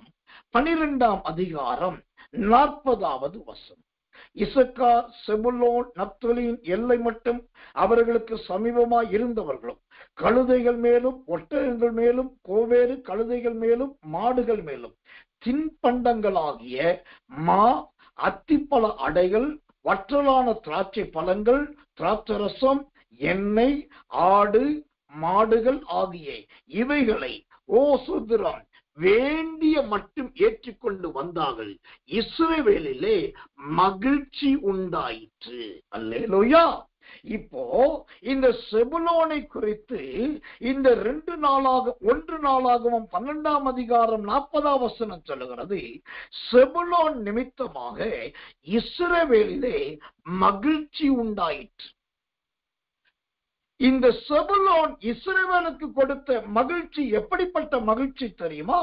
Speaker 1: 12ஆம் அதிகாரம் 40வது வசனம். இசக்கார், செபுலோன், நப்தலியின் எல்லை மட்டும் அவர்களுக்கு சமீபமாய் இருந்தவர்களும் கழுதைகள் மேலும் ஒட்டகங்கள் மேலும் கோவேறு கழுதைகள் மேலும் மாடுகள் மேலும் தின்பண்டங்களாகிய மா, அத்திப்பழ அடைகள், வற்றலான திராட்சை பழங்கள், திராட்சரசம், எண்ணெய், ஆடு மாடுகள் ஆகிய இவைகளை சுதந்திரம் வேண்டிய மட்டும் ஏற்றுக்கொண்டு வந்தார்கள். இஸ்ரவேலிலே மகிழ்ச்சி உண்டாயிற்று. அல்லேலூயா. இப்போ இந்த செபுலோனை குறித்து இந்த 1 நாளாகவும் 12ஆம் அதிகாரம் 40ஆம் வசனம் சொல்லுகிறது, செபுலோன் நிமித்தமாக இஸ்ரவேலிலே மகிழ்ச்சி உண்டாயிற்று. இந்த செபுலோன் இஸ்ரவேலுக்கு கொடுத்த மகிழ்ச்சி எப்படிப்பட்ட மகிழ்ச்சி தெரியுமா?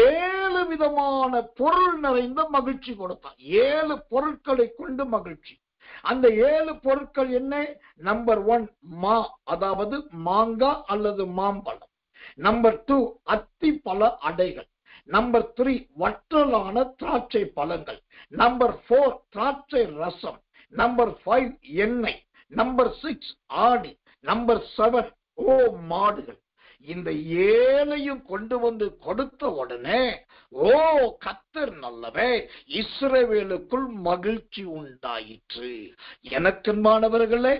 Speaker 1: 7 விதமான பொருள் நிறைந்த மகிழ்ச்சி கொடுத்தான். 7 பொருட்களை கொண்டு மகிழ்ச்சி. அந்த 7 பொருட்கள் என்ன? நம்பர் 1 மா, அதாவது மாங்காய் அல்லது மாம்பழம். நம்பர் 2 அத்தி பழ அடைகள். நம்பர் 3 வற்றலான திராட்சை பழங்கள். நம்பர் 4 திராட்சை ரசம். நம்பர் 5 எண்ணெய். நம்பர் 6 ஆடு. நம்பர் 7 மாடுகள். இந்த 7ஐயும் கொண்டு வந்து கொடுத்த உடனே கர்த்தர் நல்லவே, இஸ்ரவேலுக்குள் மகிழ்ச்சி உண்டாயிற்று. எனக்கன்பானவர்களே,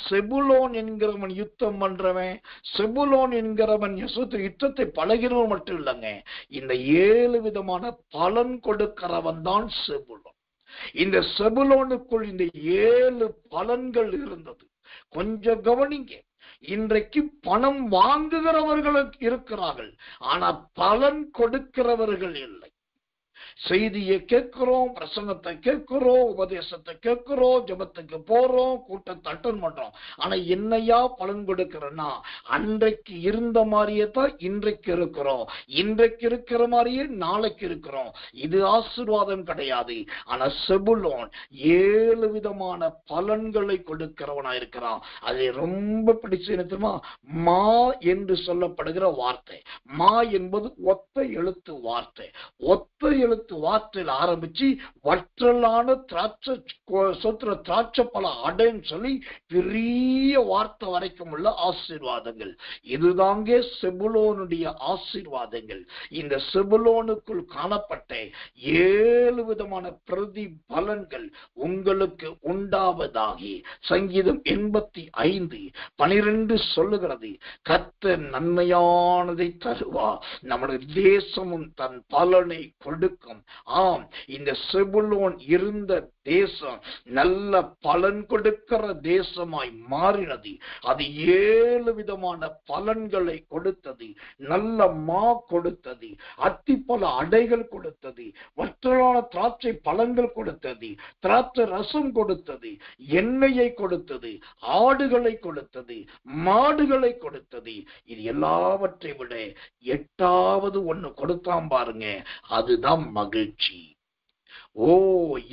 Speaker 1: செபுலோன் என்கிறவன் யுத்தம் பண்றவன், செபுலோன் என்கிறவன் யுத்தத்தை பழகிறவன் மட்டும் இல்லைங்க, இந்த 7 விதமான பலன் கொடுக்கிறவன் தான் செபுலோன். இந்த செபுலோனுக்குள் இந்த 7 பலன்கள் இருந்தது. கொஞ்சம் கவனிங்க. இன்றைக்கு பணம் வாங்குகிறவர்கள் இருக்கிறார்கள், ஆனா பலன் கொடுக்கிறவர்கள் இல்லை. செய்தியை கேட்கிறோம், பிரசங்கத்தை கேட்கிறோம், உபதேசத்தை கேட்கிறோம், ஜெபத்துக்கு போறோம், கூட்டத்தை அட்டன் பண்றோம். ஆனா என்னையா பலன் கொடுக்கிறேன்னா, அன்றைக்கு இருந்த மாதிரியே தான் இன்றைக்கு இருக்கிறோம், இன்றைக்கு இருக்கிற மாதிரியே நாளைக்கு இருக்கிறோம். இது ஆசீர்வாதம் கிடையாது. ஆனா செபுலோன் 7 விதமான பலன்களை கொடுக்கிறவனா இருக்கிறான். அதை ரொம்ப பிடிச்சு என்ன தெரியுமா? மா என்று சொல்லப்படுகிற வார்த்தை. மா என்பது ஒத்த எழுத்து வார்த்தை. ஒத்த எழுத்து வார்த்தையில் ஆரம்பிச்சு வற்றலான திராட்சை பழ அடைன்னு சொல்லி பெரிய வார்த்தை வரைக்கும் உள்ள ஆசீர்வாதங்கள். இதுதாங்க செபுலோனுடைய ஆசீர்வாதங்கள். இந்த செபுலோனுக்குள் காணப்பட்ட 7 விதமான பிரதி பலன்கள் உங்களுக்கு உண்டாவதாகி சங்கீதம் 85:12 சொல்லுகிறது, கர்த்தர் நன்மையானதை தருவா, நம்முடைய தேசமும் தன் பலனை கொடுக்கும். ஆம், இந்த செபுலோன் இருந்த தேசம் நல்ல பலன் கொடுக்கிற தேசமாய் மாறினது. அது 7 விதமான பலன்களை கொடுத்தது. நல்ல மா கொடுத்தது, அத்திப்பழ அடைகள் கொடுத்தது, வற்றலான திராட்சை பழங்கள் கொடுத்தது, திராட்சை ரசம் கொடுத்தது, எண்ணெயை கொடுத்தது, ஆடுகளை கொடுத்தது, மாடுகளை கொடுத்தது. இது எல்லாவற்றை விட 8வது ஒண்ணு கொடுத்தான் பாருங்க, அதுதான் மகிழ்ச்சி.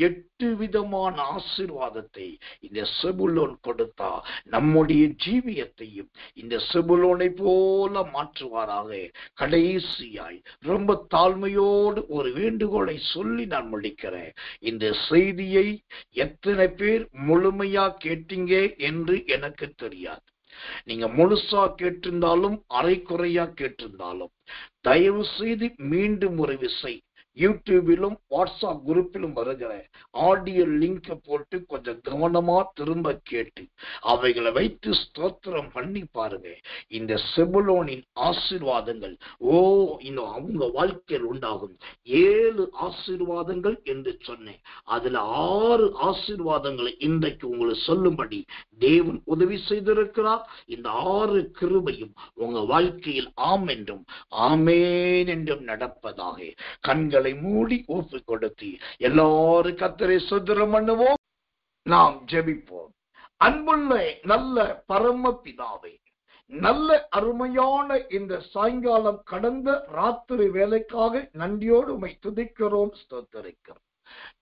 Speaker 1: 8 விதமான ஆசீர்வாதத்தை இந்த செபுலோன் கொடுத்தா நம்முடைய ஜீவியத்தையும் இந்த செபுலோனை போல மாற்றுவாராக. கடைசியாய் ரொம்ப தாழ்மையோடு ஒரு வேண்டுகோளை சொல்லி நான் முடிக்கிறேன். இந்த செய்தியை எத்தனை பேர் முழுமையா கேட்டீங்க என்று எனக்கு தெரியாது. நீங்க முழுசா கேட்டிருந்தாலும் அரைக்குறையா கேட்டிருந்தாலும் தயவு செய்து மீண்டும் ஒரு விசை யூடியூபிலும் வாட்ஸ்அப் குரூப்பிலும் வருகிற ஆடியோ லிங்க் போட்டு கொஞ்சம் கவனமா திரும்ப கேட்டு அவைகளை வைத்து ஸ்தோத்திரம் பண்ணி பாருங்க. இந்த செபுலோனின் ஆசீர்வாதங்கள் இன்னும் அவங்க வாழ்க்கையில் உண்டாகும். 7 ஆசீர்வாதங்கள் என்று சொன்னேன். அதுல 6 ஆசீர்வாதங்களை இன்றைக்கு உங்களுக்கு சொல்லும்படி தேவன் உதவி செய்திருக்கிறார். இந்த 6 கிருபையும் உங்க வாழ்க்கையில் ஆம் என்றும் ஆமேன் என்றும் நடப்பதாக. கண்களை மூடி ஒப்பு கொடுத்து எல்லாரும் கர்த்தரை ஸ்தோத்திரம் பண்ணுவோம். நாம் ஜெபிப்போம். அன்புள்ள நல்ல பரமபிதாவே, நல்ல அருமையான இந்த சாயங்காலம் கடந்த ராத்திரி வேலைக்காக நன்றியோடு உம்மை துதிக்கிறோம், ஸ்தோத்திரிக்கிறோம்.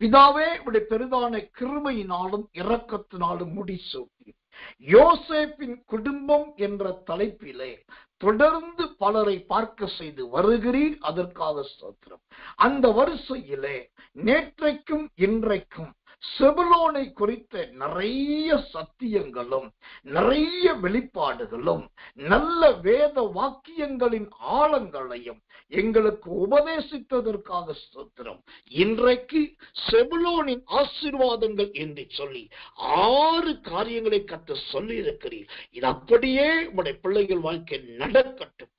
Speaker 1: பிதாவே, உடைய பெரிதான கிருபையினாலும் இரக்கத்தினாலும் முடிசூட்டி யோசேப்பின் குடும்பம் என்ற தலைப்பிலே தொடர்ந்து பலரை பார்க்க செய்து வருகிறீர். அதற்காக ஸ்தோத்திரம். அந்த வரிசையிலே நேற்றைக்கும் இன்றைக்கும் செபுலோனை குறித்த நிறைய சத்தியங்களும் நிறைய வெளிப்பாடுகளும் நல்ல வேத வாக்கியங்களின் ஆழங்களையும் எங்களுக்கு உபதேசித்ததற்காக ஸ்தோத்திரம். இன்றைக்கு செபுலோனின் ஆசீர்வாதங்கள் என்று சொல்லி 6 காரியங்களை கர்த்தர் சொல்லி இருக்கிறீர். இது அப்படியே உடைய பிள்ளைகள் வாழ்க்கை நடக்கட்டும்,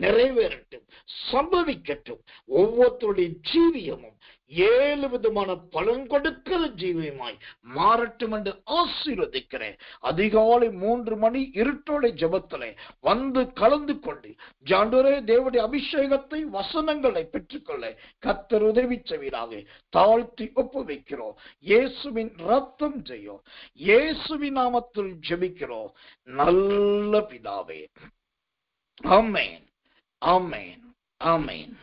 Speaker 1: நிறைவேறட்டும், சம்பவிக்கட்டும். ஒவ்வொருத்தருடைய ஜீவியமும் 7 விதமான பலன் கொடுக்கிற ஜீவியமாய் மாறட்டும் என்று ஆசீர்வதிக்கிறேன். அதிகாலை 3 மணி இருட்டோட ஜெபத்திலே வந்து கலந்து கொண்டு ஆண்டவரே தேவனுடைய அபிஷேகத்தை வசனங்களை பெற்றுக்கொள்ள கர்த்தர் உதவி செய்வீராக தாழ்த்தி ஒப்புவிக்கிறோம். இயேசுவின் ரத்தம் ஜெயம், இயேசுவின் நாமத்தில் ஜெபிக்கிறோம் நல்ல பிதாவே. ஆமென், ஆமென், ஆமென்.